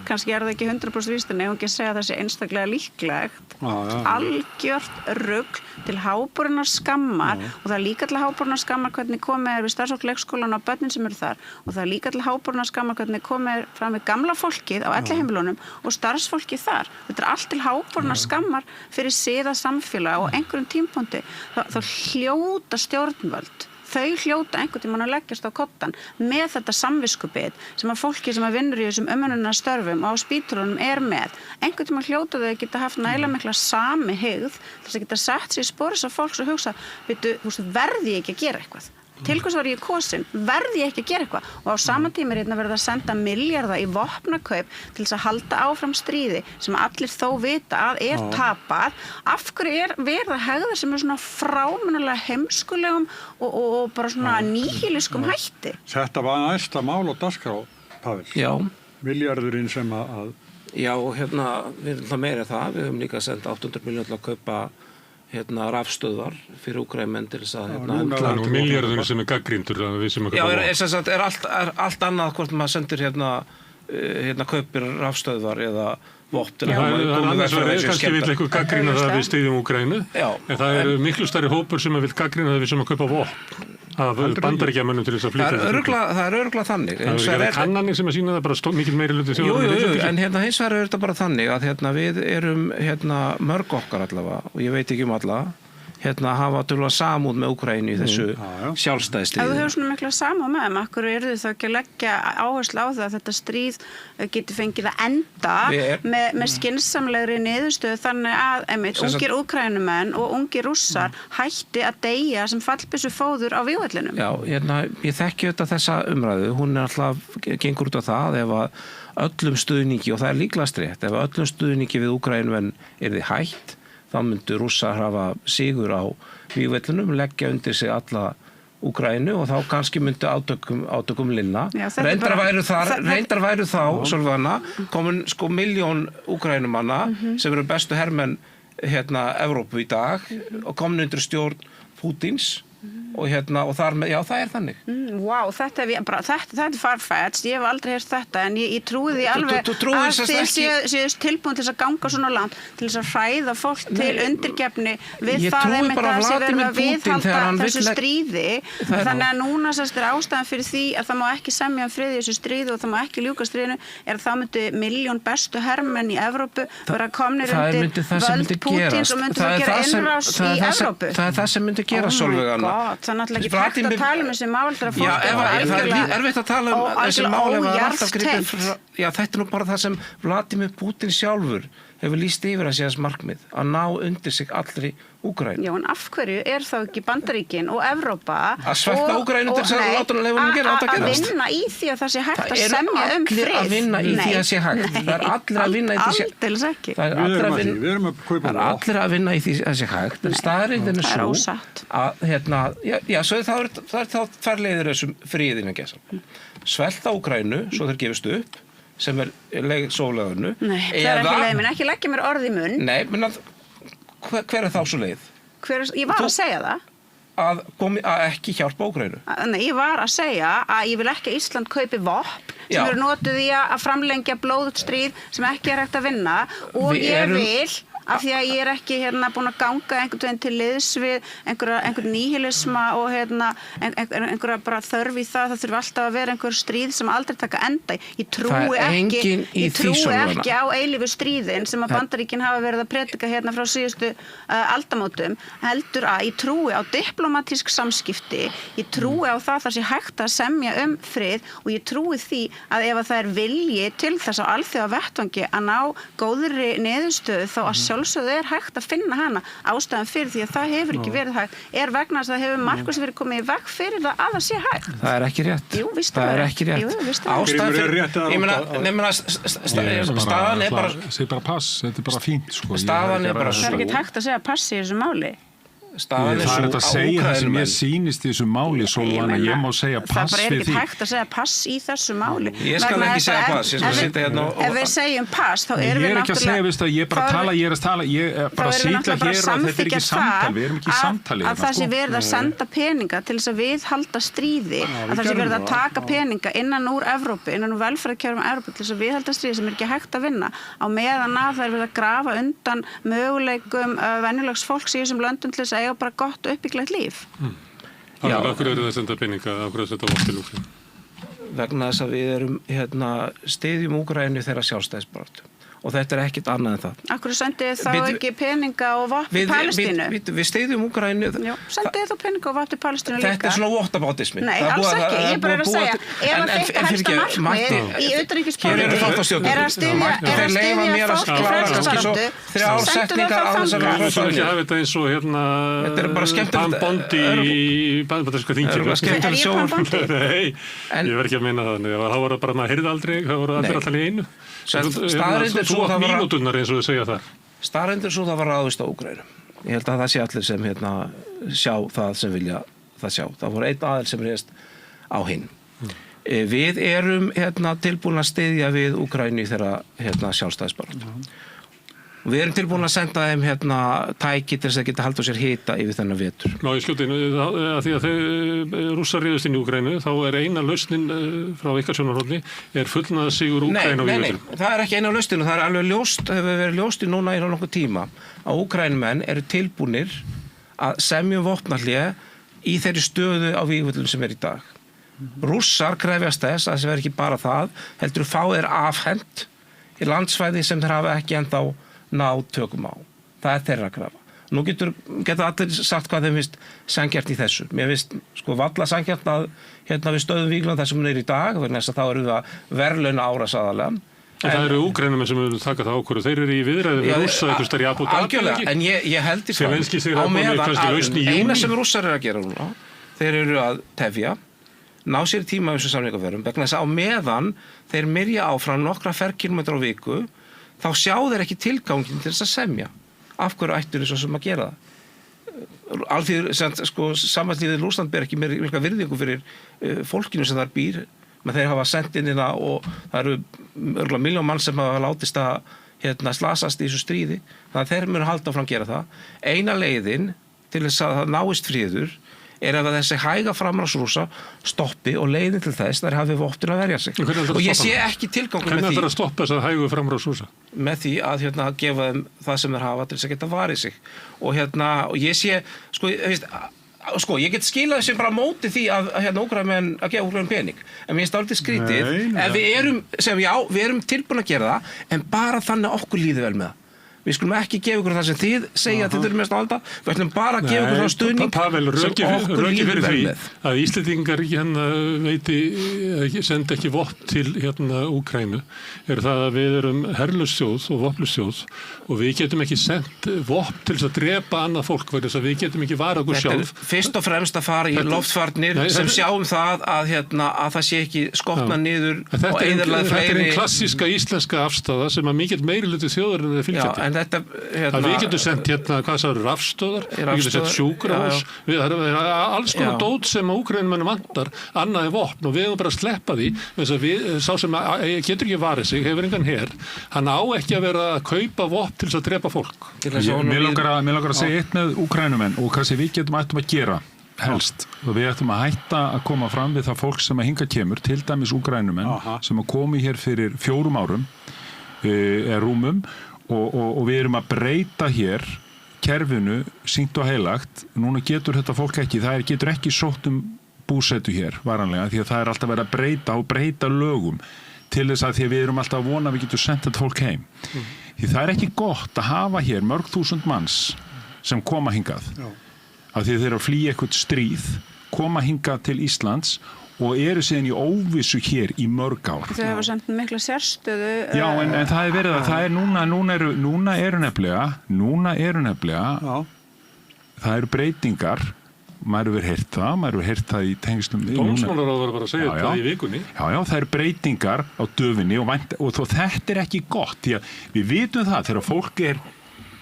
Kannski það ekki 100% víst en ef ekki að segja það sé einstaklega líklegt. Algjört rugl til háborinnar skammar og það líka til háborinnar skammar hvernig komið við starfsfólk leikskólan og börnin sem eru þar og það líka til háborinnar skammar hvernig komið fram við gamla fólkið á elliheimilunum og starfsfólkið þar. Þetta allt til háborinnar skammar fyrir siða samfélag og einhverjum tímapunkti þá hljóta stjórnvöld þau hljóta einhvern tímann að leggjast á koddann með þetta samviskubit sem að fólki sem að vinnur í þessum umönnunarstörfum og á spítulunum með. Einhvern tímann hljóta þau að geta haft nægilega mikla samhygð til þess að geta sett sig í spor þess að fólks og hugsa, verði ég ekki að gera eitthvað? Til hvers var ég kosin? Verði ég ekki að gera eitthvað? Og á sama tíma hérna verið að senda milljarða í vopnakaup til þess að halda áfram stríði sem allir þó vita að tapað. Af hverju verið að hegða sem svona frámunalega heimskulegum og bara svona nýhiliskum hætti? Þetta var næsta mál og dagskrá, Pavel. Já. Milljarðurinn sem að... Já, hérna, við erum það meira það. Við höfum líka sendt 800 milljónir til að kaupa rafstöðvar fyrir Úkraínumenn til þess að milljarðurinn sem gaggríndur við sem er allt annað hvort maður sendir kaupir rafstöðvar eða vopn til að kannski vil eitthvað gaggrína það við styðjum Úkraínu en það er miklu stærri hópur sem vil gaggrína það við sem að kaupa vopn að Bandaríkjamönnum til þess að flytja það er örugglega þannig það er kannanir sem að sýna það bara mikil meiri hluti jú, en hins vegar er þetta bara þannig að við erum mörg okkar allavega og ég veit ekki alla hafa tölulega samúð með Úkraínu í þessu sjálfstæðisstríði. Ef þú hefur svona mikla samúð með þeim, akkur eru þau þá ekki að leggja áherslu á það að þetta stríð geti fengið að enda með skynsamlegri niðurstöðu þannig að ungir Úkraínumenn og ungir Rússar hætti að deyja sem fallbyssu fóður á vígvellinum. Já, ég þekki þetta þessa umræðu, hún alltaf gengur út á það ef að öllum stuðningi, og það er líklegast rétt, ef öllum stuðningi við Úkraínumenn yrði hætt þá myndu Rússar hafa sigur á vígvellinum, leggja undir sig alla Úkraínu og þá kannski myndu átökum linna. Reyndar væru þá Sólvana, komin 1 milljón Úkraínumanna sem eru bestu hermenn Evrópu í dag og komin undir stjórn Pútins og þar með, já það er þannig. Wow, þetta er farfetched, ég hef aldrei heyrt þetta en ég trúi því alveg að þið séu tilbúin til þess að ganga svona langt til þess að hræða fólk til undirgefni við það einmitt að sé verið að viðhalda þessu stríði þannig að núna er ástæðan fyrir því að það má ekki semja frið í þessu stríði og það má ekki ljúka stríðinu er að það myndi milljón bestu hermenn í Evrópu vera komnir undir völd Pútins og myndi það gera innrás í Evrópu. Það er það sem myndi gera Sólveig. Það er náttúrulega ekki hægt að tala þessi mál þegar fólk það er erfitt að tala þessi mál ef það er alltaf gripið. Já, þetta er það sem Vladimir Putin sjálfur hefur lýst yfir að sé þess markmið að ná undir sig allri Úkraínu. Já, en af hverju þá ekki Bandaríkin og Evrópa að svelta Úkraínu til þess að láta hana leyfa að vinna í því að það sé hægt að semja frið. Það er allir að vinna í því að sé hægt. Það er allir að vinna í því að aldeilis ekki. Það er allir að vinna í því að sé hægt. En staðreyndin er svo að svo þá fær leiðir þessum friðinu að gesa. Svelta Úkraínu svo þeir gefist upp sem leið sólauginu. Nei, það er ekki leið minn, ekki leggja mér orð í munn. Nei, menn hver þá svo leið? Ég var að segja það. Að ekki hjálpa Úkraínu. Nei, ég var að segja að ég vil ekki að Ísland kaupi vopn sem eru notuð í að framlengja blóðugt stríð sem ekki er hægt að vinna og ég vil af því að ég ekki búin að ganga einhvern veginn til liðs við einhver níhilisma og einhverja bara þörf í það þurfi alltaf að vera einhver stríð sem aldrei taka enda. Ég trúi ekki á eilífu stríðin sem að Bandaríkin hafa verið að predika frá síðustu aldamótum, heldur að ég trúi á diplómatísk samskipti, ég trúi á það sé hægt að semja frið og ég trúi því að ef það vilji til þess á alþjóða vettvangi að ná góðri niðurstöðu þá að sjálfsögðu hægt að finna hana. Ástæðan fyrir því að það hefur ekki verið hægt vegna þess að það hefur markvisst verið komið í veg fyrir það að það sé hægt. Það er ekki rétt. Jú, víst það er ekki rétt. Jú, víst ástæðan fyrir, staðan er bara segi bara pass, þetta bara fínt sko. Staðan er bara það er ekki hægt að segja pass í þessu máli. Það er þetta að segja það sem ég sýnist í þessu máli svo að ég má segja pass við því. Það er ekki hægt að segja pass í þessu máli. Ég skal ekki segja pass, ég skal sitja hérna og... Ef við segjum pass, þá erum við náttúrulega... Ég er ekki að segja, veist að ég bara tala, ég er bara að sitja hér og þetta er ekki samtal, við erum ekki í samtali. Að það sé verið að senda peninga til þess að viðhalda stríði, að það sé verið að taka peninga innan úr Evrópu, innan úr velferðarkerfum Evrópu til þess að viðhalda stríði sem er ekki hægt að vinna, á meðan að það er verið að grafa undan möguleikum venjulegs fólks í þessum löndum til þess að eiga bara gott uppbygglegt líf. Af hverju eru það að senda peninga, af hverju þetta vort til Úkraínu? Vegna þess að við erum styðjum Úkraínu þeirra sjálfstæðisbaráttu og þetta er ekkert annað en það. Af hverju sendið þá ekki peninga og vopn til Palestínu? Við styðjum Úkraínu. Já, sendið þá peninga og vopn til Palestínu líka. Þetta er svona whataboutismi. Nei, alls ekki. Ég bara að segja, ef að þetta helsta markmið í utanríkispolitík er að styðja fólk í frelsisbaráttu, sendu þau þá þangað. Þú þarf ekki að hafa þetta eins og Pambondi í bandaríska þinginu. Er ég Pambondi? Nei, ég verð ekki að meina það. Það voru bara, maður heyrði aldrei, það voru allir alltaf í einu. Þú átt mínúturnar eins og þau segja það. Staðreyndin svo það var ráðist á Úkraínu. Ég held að það sé allir sem sjá það sem vilja það sjá. Það voru einn aðeins sem reyðist á hinn. Við erum tilbúin að styðja við Úkraínu í þeirra sjálfstæðisbaráttu. Við erum tilbúin að senda þeim tæki til þess að geta haldið á sér hita yfir þennan vetur. Ná, ég skjóti inn að því að Rússar réðust inn í Úkraínu, þá er eina lausnin frá ykkar sjónarhorni fullnaða sigur Úkraínu á vetur. Nei, það er ekki eina lausnin og það er alveg ljóst, hefur verið ljóst í núna í nokkuð tíma að Úkraínumenn eru tilbúnir að semja vopnahlé í þeirri stöðu á vígvöllum sem er í dag. Rússar krefjast þess að það er ekki bara það, heldur fá þeir afhent í landsvæði sem þeir hafa ekki ennþá ná tökum á. Það er þeirra krafa. Nú geta allir sagt hvað þeim finnst sanngjarnt í þessu. Mér finnst valla sanngjarnt að við stöðum Vígland þar sem hún er í dag, vegna þess að þá eru það verðlauna árás aðalega. En það eru Úkraínumenn sem eru taka það ákvörðu. Þeir eru í viðræðum við Rússa eitthvað stær í Abu Dhabi. Algjörlega, en ég held í það. Á meðan eina sem Rússar eru að gera núna, þeir eru að tefja, ná sér tíma þessu samningaferðum, vegna þess að á meðan þeir myrja áfram nokkra ferkilometra á viku, þá sjá þeir ekki tilgangin til þess að semja. Af hverju ættur þess að gera það? Samvættlíðið Rússland ber ekki mikla virðingu fyrir fólkinu sem þar býr, menn þeir hafa sendt inn og það eru örgulega 1 milljón mann sem hafa látist að slasast í þessu stríði, þannig að þeir munu halda áfram að gera það. Eina leiðin til þess að það náist friður er að þessi hæga framrás Rússa stoppi og leiðin til þess þær hafi vopn að verja sig. Og ég sé ekki tilgangur með því. Hvernig ætlar að stoppa þess að hægu framrás Rússa? Með því að gefa þeim það sem þeir hafa til þess að geta varið sig. Og ég sé, ég get skilað þessi bara móti því að Úkraínumenn að gefa Úkraínu pening. En mér finnst aldrei skrítið. En við erum tilbúin að gera það, en bara þannig okkur líður vel með það. Við skulum ekki gefa ykkur það sem þið segja að þið þurfum mest að halda. Við ætlum bara að gefa ykkur það stuðning sem okkur líður vel með. Að Íslendingar senda ekki vopn til Úkraínu er það að við erum herlaus þjóð og vopnlaus þjóð og við getum ekki sendt vopn til þess að drepa annað fólk vegna þess að við getum ekki varað okkur sjálf. Þetta er fyrst og fremst að fara í loftvarnir sem sjáum það að það sé ekki skotna niður og eyðilega fleiri. Þetta er klassíska íslenska afstaða sem að mikill meirihluti þjóðarinnar er fylgjandi. Við getum sendt hvað það eru rafstöðar, við getum sendt sjúkrahús, það er alls konar dót sem Úkraínumenn vantar annað en vopn og við hefum bara að sleppa því þess að sá sem getur ekki varið sig, hefur engan her, hann á ekki að vera að kaupa vopn til þess að drepa fólk. Mér langar að segja eitt með Úkraínumenn og hvað sem við ættum að gera helst og við ættum að hætta að koma fram við það fólk sem að hinga kemur, til dæmis Úkraínumenn sem að komi hér fyrir 4 árum rúmum og við erum að breyta hér kerfinu sýnt og heilagt. Núna getur þetta fólk ekki, það getur ekki sótt búsetu hér varanlega því að það alltaf verið að breyta lögum til þess að því að við erum alltaf að vona að við getum sendt þetta fólk heim. Því það ekki gott að hafa hér mörg þúsund manns sem koma hingað. Af því að þeir eru að flýja eitthvað stríð, koma hingað til Íslands og eru síðan í óvissu hér í mörg ár. Þau hafa samt mikla sérstöðu. Já, en það verið að það núna eru nefnilega það eru breytingar, maður hefur heyrt það í tengslum. Dómsmálaráð var bara að segja það í vikunni. Já, það eru breytingar á döfinni og þó þetta ekki gott, því að við vitum það þegar fólk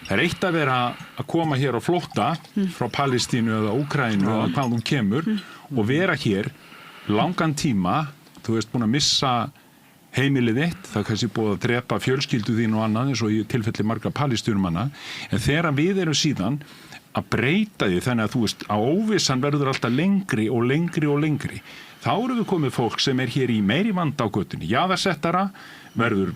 það eitt að vera að koma hér á flótta frá Palestínu eða Úkraínu eða hvað kemur og vera hér langan tíma, þú veist búin að missa heimilið þitt, það kannski búið að drepa fjölskyldu þín og annað eins og í tilfelli margra palestínumanna, en þegar við erum síðan að breyta því þannig að þú veist að óvissan verður alltaf lengri og lengri, þá erum við komið fólk sem hér í meiri vanda á götunni, jaðarsettara verður,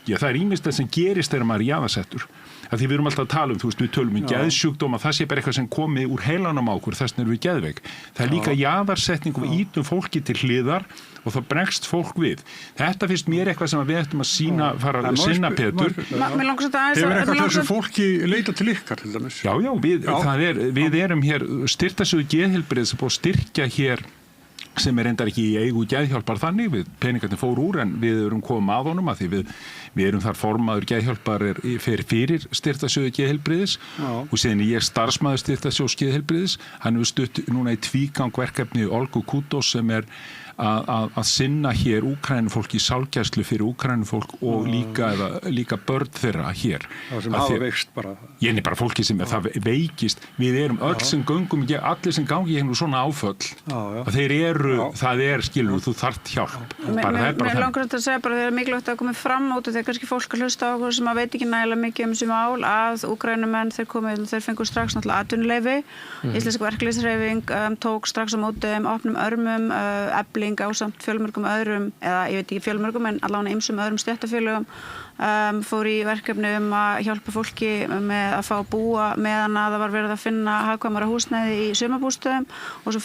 það ýmist það sem gerist þegar maður jaðarsettur. Að því við erum alltaf að tala þú veist, við tölum geðsjúkdóma, það sé bara eitthvað sem komið úr heilanum á okkur, þess vegna erum við geðveik. Það líka jaðarsetning og við ítum fólki til hliðar og þá bregst fólk við. Þetta finnst mér eitthvað sem við ættum að fara að sinna Pétur. Hefur eitthvað þessu fólki leita til ykkar til dæmis? Já, við erum hér styrktasjóður geðheilbrigðis sem búið að styrkja hér sem reyndar ekki í eigu geðhjálpar þannig, við peningarnir fóru úr en við erum komum að honum að því við erum þar formaður geðhjálpar fyrir styrktasjóður geðheilbrigðis og síðan ég starfsmaður styrktasjóðs geðheilbrigðis, hann hefur stutt núna í tvígang verkefni Olgu Kutos sem að sinna hér Úkrænufólk í sálgæslu fyrir Úkrænufólk og líka börn þeirra hér. Það sem hafa veikst bara. Ég bara fólki sem það veikist. Við erum öll sem göngum, allir sem gangi hérna svona áföll. Að þeir það skilur, þú þarft hjálp. Mér langar þetta að segja bara þegar mikilvægt að komið fram út og þegar kannski fólk að hlusta á okkur sem að veit ekki nægilega mikið þessu mál að Úkrænumenn þeir fengu strax náttúrulega atvinnuleyfi. Íslensk verkalýðshreyfing tók strax á móti opnum örmum, efling ásamt fjölmörgum öðrum, eða ég veit ekki fjölmörgum en allavega ýmsum öðrum stéttarfélögum fór í verkefni að hjálpa fólki með að fá að búa meðan að það var verið að finna hagkvæmara húsnæði í sumarbústöðum og svo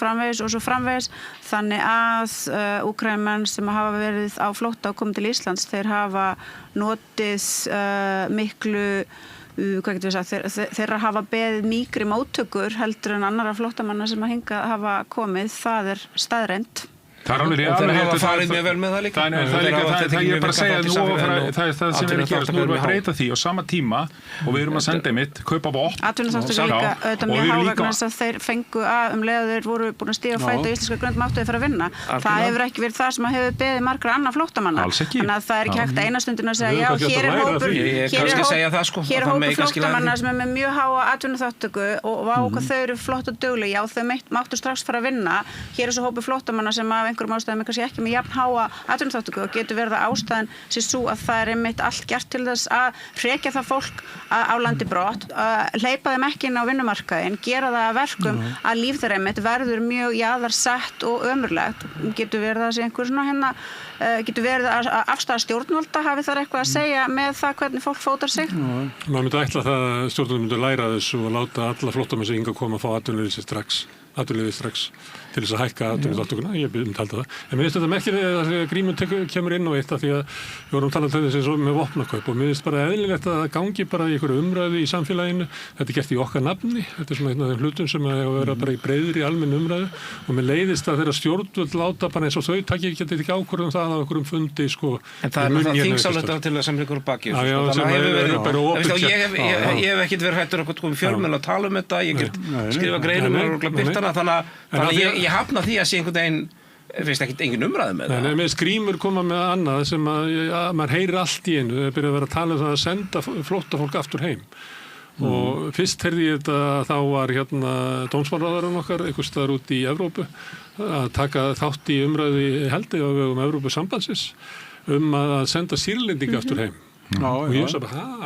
framvegis þannig að Úkraínumenn sem hafa verið á flótta og komið til Íslands, þeir hafa notið miklu hvað getur við sagt, þeirra hafa beðið mýkri móttökur heldur en annarra flóttamanna sem að hingað hafa komið, það staðreynd. Og þeir hafa farið mjög vel með það líka. Það ég bara að segja það sem við gerast, nú erum við að breyta því á sama tíma og við erum að senda kaupa vopn. Atvinnuþátttaka líka, auðvitað mjög há vegna þess að þeir fengu leið þeir voru búin að stíga fæti á íslenska grönd máttu þeir fara að vinna. Það hefur ekki verið það sem hefur beðið margra annað flóttamanna. Þannig að það ekki hægt eina stundin að segja já, hér er hópur flóttamanna sem með mjög háa atvinnuþáttöku og hvað þau eru flott og dugleg, já þau máttu strax fara að vinna. Hér er svo hópur flóttamanna sem af einhverjum ástæðum kannski ekki með jafn háa atvinnuþáttöku og getur verið að ástæðan sé sú að það einmitt allt gert til þess að hrekja það fólk á landi brott, hleypa þeim ekki inn á vinnumarkaðinn, gera það að verkum að líf þeirra einmitt verður mjög jaðarsett og ömurlegt. Getur verið að sé einhver svona getur verið að afstaða stjórnvalda hafi þar eitthvað að segja með það hvernig fólk fótar sig? Maður myndi ætla það að stjórnvalda myndi læra þessu og láta alla flóttamenn sem hingað koma að fá atvinnuleyfi strax til þess að hækka atvinnuþátttökuna, ég myndi halda það. En mér finnst þetta merkilegt að Grímur kemur inn á eitt af því að við vorum talað um þessu með vopnakaup og mér finnst bara eðlilegt að það gangi bara í einhverju umræðu í samfélaginu. Þetta gert í okkar nafni, þetta svona einn af þeim hlutum sem að vera bara í breiðri almenn umræðu og mér leiðist að þeirra stjórnvöld láta bara eins og þau geta ekki ákvörðum það á einhverjum fundi En það er það þingsáleitað til að samla ykkur baki. Ég hef ekkert verið hættur okkur fjölmiðla að tala um þetta, ég get skrifa greinum og birtana þannig ég hafna því að sé einhvern veginn finnst ekkert engin umræðu með það. Nei, með Grímur koma með annað sem að maður heyrir allt í einu, það byrja að vera að tala um það að senda flóttafólk aftur heim. Og fyrst heyrði ég þetta að þá var dómsmálaráðherrann okkar einhvers staðar út í Evrópu að taka þátt í umræðu held ég á vegum Evrópusambandsins að senda Sýrlendinga aftur heim. og ég hugsa bara,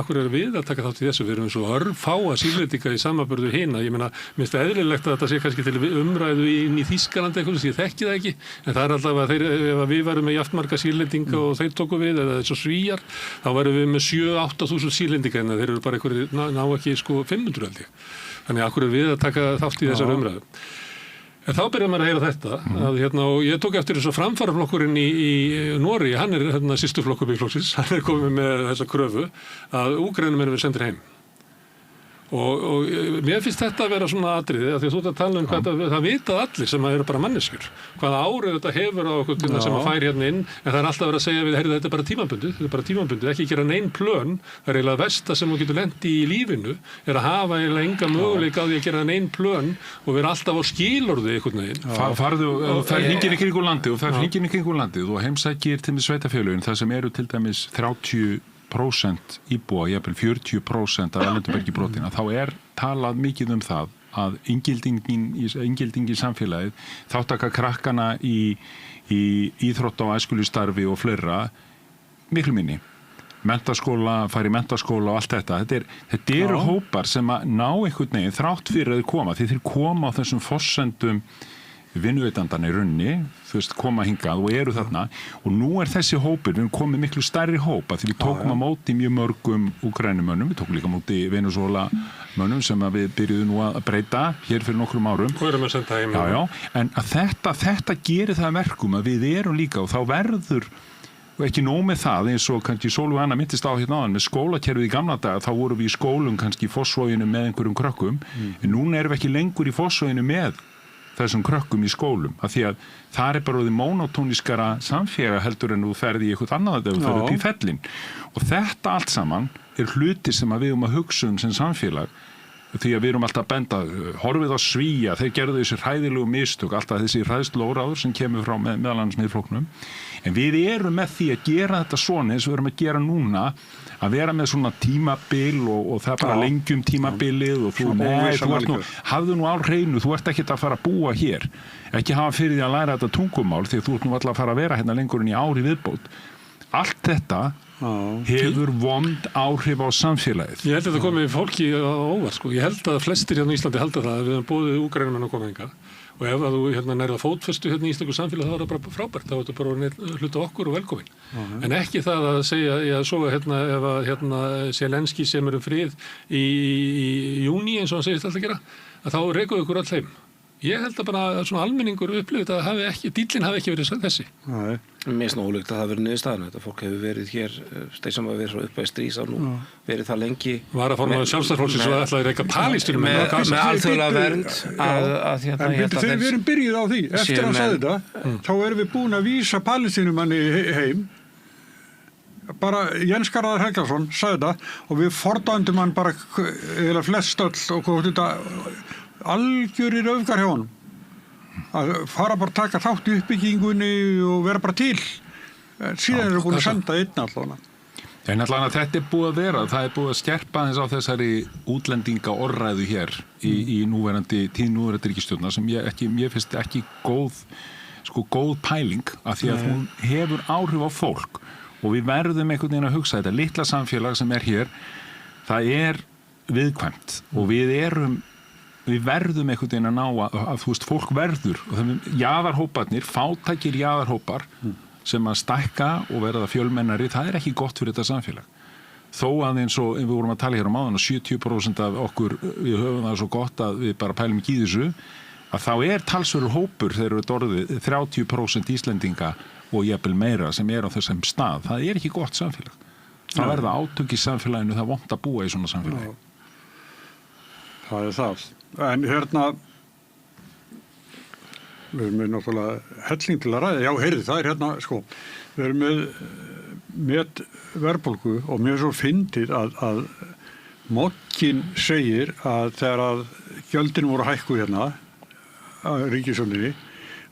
akkur eru við að taka þátt í þessu, við erum svo örfáa Sýrlendinga í samanburðu hina, ég meina, mér finnst það eðlilegt að þetta sé kannski til umræðu inn í Þýskalandi eitthvað, ég þekki það ekki, en það alltaf að ef við varum með jafnmarga Sýrlendinga og þeir tóku við, eða þessu Svíjar, þá varum við með 7-8.000 Sýrlendinga, en þeir eru bara einhverjir, ná ekki 500 held ég. Þannig akkur eru við að taka þátt í þessar umræðu. En þá byrjar maður að heyra þetta, og ég tók eftir þess að framfaraflokkurinn í Noregi, hann systurflokkur Miðflokksins, hann komið með þessa kröfu að Úkraínumennum verði sendir heim. Og mér finnst þetta að vera svona atriði, að því að þú ert að tala hvað það vitað allir sem eru bara manneskjur, hvaða árið þetta hefur á okkur sem að fær hérna inn, en það alltaf verið að segja við, heyrðu, þetta er bara tímabundið, ekki gera neinn plön, það eiginlega versta sem þú getur lent í lífinu, að hafa eiginlega enga möguleika á því að gera neinn plön og vera alltaf á skilorði einhvern veginn. Farðu, það hringir í kringum landið, og heimsækir til sveitafélögin, það sem eru til dæmis 30% íbúa, jafnvel 40% af erlendum bergibrotina, þá talað mikið það að inngilding í samfélagið, þáttaka krakkana í íþrótta- og æskulýðsstarfi og fleira, miklu minni. Fara í menntaskóla og allt þetta. Þetta eru hópar sem að ná einhvern veginn þrátt fyrir að þeir koma á þessum forsendum vinnuveitandana í runni, koma hingað og eru þarna, og nú þessi hópur, við erum komið miklu stærri hópa því við tókum að móti mjög mörgum Úkrænumönnum, við tókum líka móti Venesúlamönnum sem við byrjuðum nú að breyta hér fyrir nokkrum árum. Og erum að senda heim. En að þetta gerir það verkum að við erum líka, og þá verður, og ekki nóg með það, eins og kannski Sólveig Anna minntist á hérna áðan, með skólakerfið í gamla daga, þá vorum við í skólum kannski í Fossvoginu með einhverjum krökkum, en núna erum við ekki lengur í Fossvoginu með þessum krökkum í skólum, af því að það bara því monotóniskara samfélag heldur en þú ferði í eitthvað annað ef þú ferði upp í fellin. Og þetta allt saman hluti sem við að hugsa sem samfélag, því að við erum alltaf að benda, horfið á Svía, þeir gerðu þessi hræðilegu mistök, alltaf þessi hræðsluóráður sem kemur frá meðal annars Miðflokknum, en við erum með því að gera þetta svona eins og við erum að gera núna, að vera með svona tímabil og það bara lengjum tímabilið og hafðu nú á hreinu, þú ert ekkert að fara að búa hér, ekki hafa fyrir því að læra þetta tungumál því að þú ert nú alltaf að fara að vera hérna lengur en í ári viðbót. Allt þetta hefur vond áhrif á samfélagið. Ég held að þetta komið fólki á óvart, Ég held að flestir hérna í Íslandi halda það að við höfum boðið Úkraínumenn að koma hingað. Og ef að þú nærða fótfestu hérna í íslensku samfélag, þá það bara frábært, þá er þetta bara hluta okkur og velkomin. En ekki það að segja, svo ef að Zelenski sem frið í júní, eins og hann segist alltaf gera, að þá rekuðu ykkur all heim. Ég held að bara svona almenningur upplifið að dýllinn hafi ekki verið þessi. Mér finnst ólíkt að það hafi verið niðurstaðan. Þetta fólk hefur verið hér, þeir sem hafa verið svo upp að strís á nú, verið það lengi. Var að forma Sjálfstæðisflokksins svo ætlaði að reka Palestínu með alþjóðlega vernd Þegar við erum byrjuð á því, eftir að sagði þetta, þá erum við búin að vísa Palestínumanni heim. Bara Jens Garðar Helgason sagði þetta og við fordæmdum hann bara eða flest öll og hvað þetta algjörir öfgar hjá honum að fara bara að taka þátt í uppbyggingunni og vera bara til síðan eru búin að senda einn allavega. En allavega þetta búið að vera, það búið að skerpa aðeins á þessari útlendinga orðræðu hér í núverandi ríkisstjórnar sem ég finnst ekki góð pæling af því að hún hefur áhrif á fólk og við verðum einhvern veginn að hugsa þetta litla samfélag sem hér, það viðkvæmt og við verðum einhvern veginn að ná að fólk verður og jaðarhóparnir, fátækir jaðarhópar sem að stækka og verða fjölmennari, það ekki gott fyrir þetta samfélag. Þó að eins og við vorum að tala hér áðan og 70% af okkur, við höfum það svo gott að við bara pælum ekki í þessu, að þá talsverður hópur þegar við orðið 30% Íslendinga og jafnvel meira sem á þessum stað. Það ekki gott samfélag. Það verða átök í samfélaginu, það vont að búa í svona samfélagi. Það það. En við erum með náttúrulega helling til að ræða. Já, heyrðu, það hérna, við erum með verðbólgu og mjög svo fyndið að Mokkin segir að þegar að gjöldin voru hækkuð hérna að ríkissjóðinni,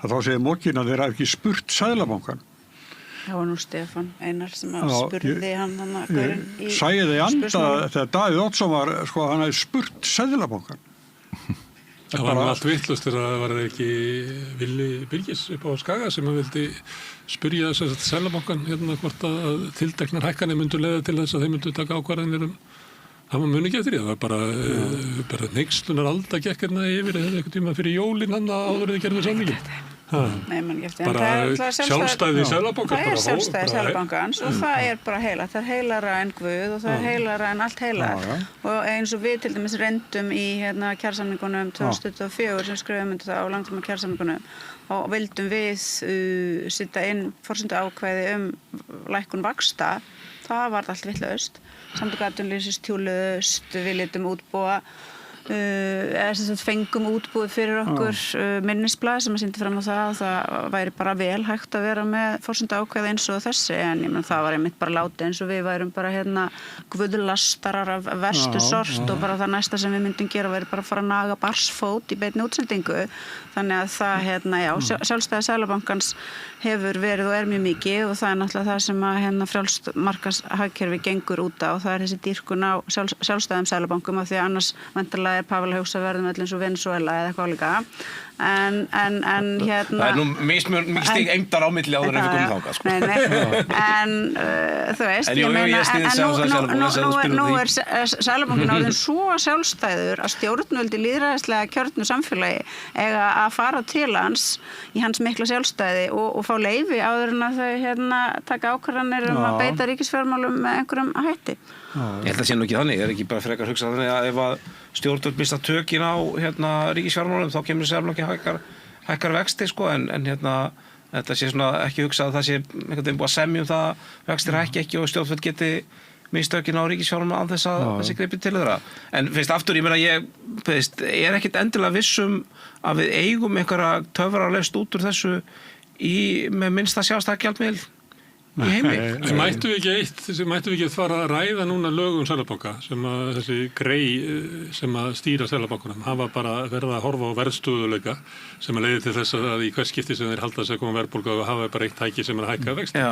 að þá segir Mokkin að þeir hafa ekki spurt Seðlabankann. Það var nú Stefán Einar sem spurði hann í Sæði anda þegar Davíð Oddsson var, hann hafi spurt Seðlabankann. Það var allt vitlaust þegar það var ekki Villi Birgis upp á Skaga sem að vildi spyrja Seðlabankann hvort að tilteknar hækkanir myndu leiða til þess að þeir myndu taka ákvarðanir það var muni ekki eftir því. Það var bara hneykslunnar alda gekk yfir eitthvað tíma fyrir jólin áður þið gerðu samningin. Nei, man ekki eftir. Bara sjálfstæði Seðlabankans. Það sjálfstæði Seðlabankans og það bara heila. Það heilara en Guð og það heilara en allt heilar. Og eins og við til dæmis reyndum í kjarasamningunum 2024 sem skrifum undir það á langtíma kjarasamningunum og vildum við setja inn forsenduákvæði lækkun vaxta. Það var allt vitlaust. Samtök atvinnulífsins tjúluðust, við létum útbúa fengum útbúið fyrir okkur minnisblað sem sýndi fram á það væri bara vel hægt að vera með forsenduákvæði eins og þessi en ég menn það var einmitt bara látið eins og við værum bara guðlastarar af verstu sort og bara það næsta sem við myndum gera væri bara að fara að naga barsfót í beinni útsendingu þannig að það sjálfstæði Seðlabankans hefur verið og mjög mikið og það náttúrulega það sem að frjálst markaðshagkerfi gengur út á og það þessi dýrkun á sjálfstæðum Seðlabankum af því að annars væntanlega Pavel að hugsa verðum öll eins og Venezuela eða eitthvað líka en það nú mikið stig eimdar á milli áður en við komum þangað sko. en þú veist nú Seðlabankinn orðinn svo sjálfstæður að stjórnvöld í lýðræðislega kjörnu samfélagi eiga að fara til hans í hans mikla sjálfstæði og fá leyfi áður en að þau taka ákvarðanir að beita ríkisfjármálum með einhverjum hætti. Ég held að sé nú ekki þannig, ekki bara frekar hugsa þannig að ef að stjórnvöld mista tökin á ríkisfjármálum þá kemur Seðlabankinn hækkar vexti sko en þetta sé svona ekki hugsað að það sé einhvern veginn búið að semja það vextir hækki ekki og stjórnvöld geti mista tökin á ríkisfjármálum án þess að þessi greipi til þeirra. En fyrst aftur, ég meina ég ekkert endilega vissum að við eigum einhverja töfralausn út úr þessu með minnsta sjálfstæða gjaldmiðil í heimi. Mættum við ekki fara að ræða núna lög Seðlabanka sem að þessi grei sem að stýra Seðlabankunum hafa bara verið að horfa á verðstöðuleika sem að leiði til þess að í hvers skipti sem þeir halda þess að koma verðbólga og hafa bara eitt tæki sem að hækka vexti.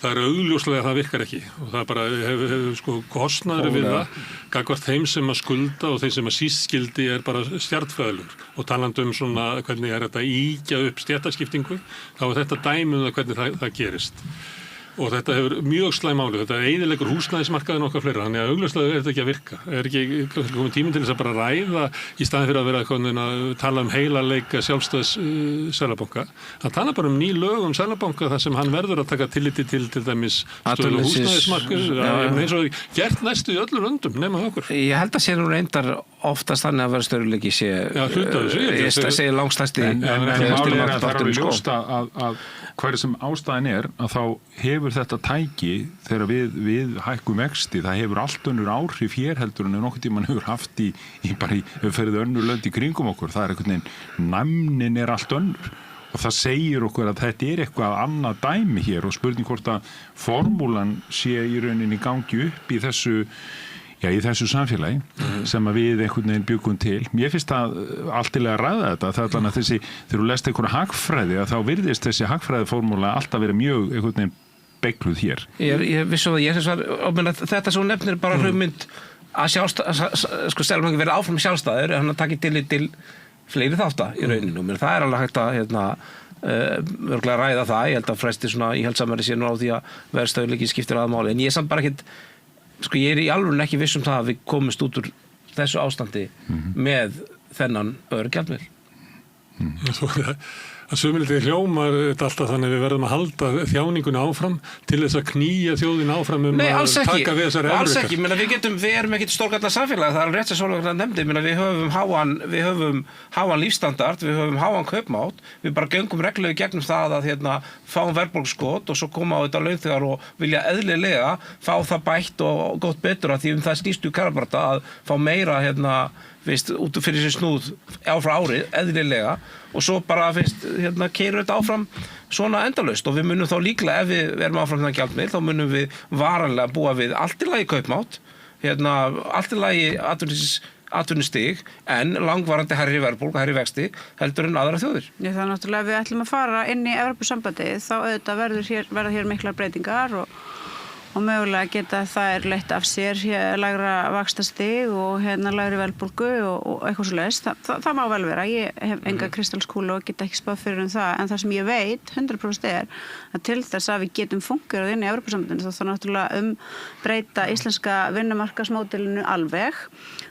Það augljóslega að það virkar ekki og það bara hefur kostnaður við það gagnvart þeim sem að skulda og þeim sem að síst skildi bara stjarnfræðilegur og talandi svona hvernig þetta íkja upp stéttaskiptingu þá þetta dæmi hvernig það gerist. Og þetta hefur mjög slæm áhrif, þetta eyðileggur húsnæðismarkaðinn okkar fleira, þannig að augljóslega þetta ekki að virka. Ekki komið tíminn til þess að bara ræða í staðinn fyrir að vera að tala heilarleika sjálfstæðs Seðlabanka. Hann tala bara ný lög Seðlabanka þar sem hann verður að taka tilliti til dæmis stöðu húsnæðismarkaðs, eins og gert næstu í öllu löndum nema okkur. Ég held að sé nú reyndar oftast þannig að vera störuleiki sé langstæsti. Hver sem ástæðan að þá hefur þetta tæki þegar við hækkum vexti, það hefur allt önnur áhrif hér heldur en nokkuð tímann hefur haft í ferðið önnur lönd í kringum okkur. Það einhvern veginn, næmnin allt önnur og það segir okkur að þetta eitthvað annað dæmi hér og spurning hvort að formúlan sé í rauninni gangi upp í þessu samfélagi sem að við einhvern veginn bjuggum til. Mér finnst það alltilega að ræða þetta. Það þannig að þegar þú lest einhverja hagfræði að þá virðist þessi hagfræðiformúla alltaf verið mjög einhvern veginn beikluð hér. Ég vissi þetta svo nefnir bara hugmynd að Seðlabanki verið áfram sjálfstæður hann að taki til fleiri þátta í rauninu. Það alveg hægt að örgulega ræða það. Ég held að fresti svona íhaldsamari sér nú á því að verðstöðuleiki skiptir aðmáli. En ég er samt bara ekkert ég í alveg ekki viss það að við komumst út úr þessu ástandi með þennan gjaldmiðil. Að sömuleiðis hljómar þetta alltaf þannig að við verðum að halda þjáningunni áfram til þess að knýja þjóðina áfram að taka við þessari erfiðleika. Alls ekki, við erum ekkert stórkalla samfélag, það er rétt sem Sólveig nefndi, við höfum háan lífsstandard, við höfum háan kaupmátt, við bara göngum reglulega gegnum það að fáum verðbólguskot og svo koma á þetta launþegar og vilja eðlilega fá það bætt og gott betur að því það snýst kjarabaráttu að fá meira út fyrir sér snúð frá árið, eðlilega og svo bara keyrir þetta áfram svona endalaust og við munum þá líklega ef við erum áfram þennan gjaldmiðil þá munum við varanlega búa við allt í lagi kaupmátt allt í lagi atvinnustig en langvarandi hærri verðbólga, hærri vexti heldur en aðra þjóðir. Það er náttúrulega við ætlum að fara inn í Evrópusambandið þá auðvitað verða hér miklar breytingar og mögulega geta þær leitt af sér lægra vaxtastig og lægri verðbólgu og eitthvað svoleiðis. Það má vel vera. Ég hef enga kristalskúlu og get ekki spáð fyrir það, en það sem ég veit 100% að til þess að við getum fungerað inn í Evrópusambandinu þá náttúrulega breyta íslenska vinnumarkaðsmódelinu alveg.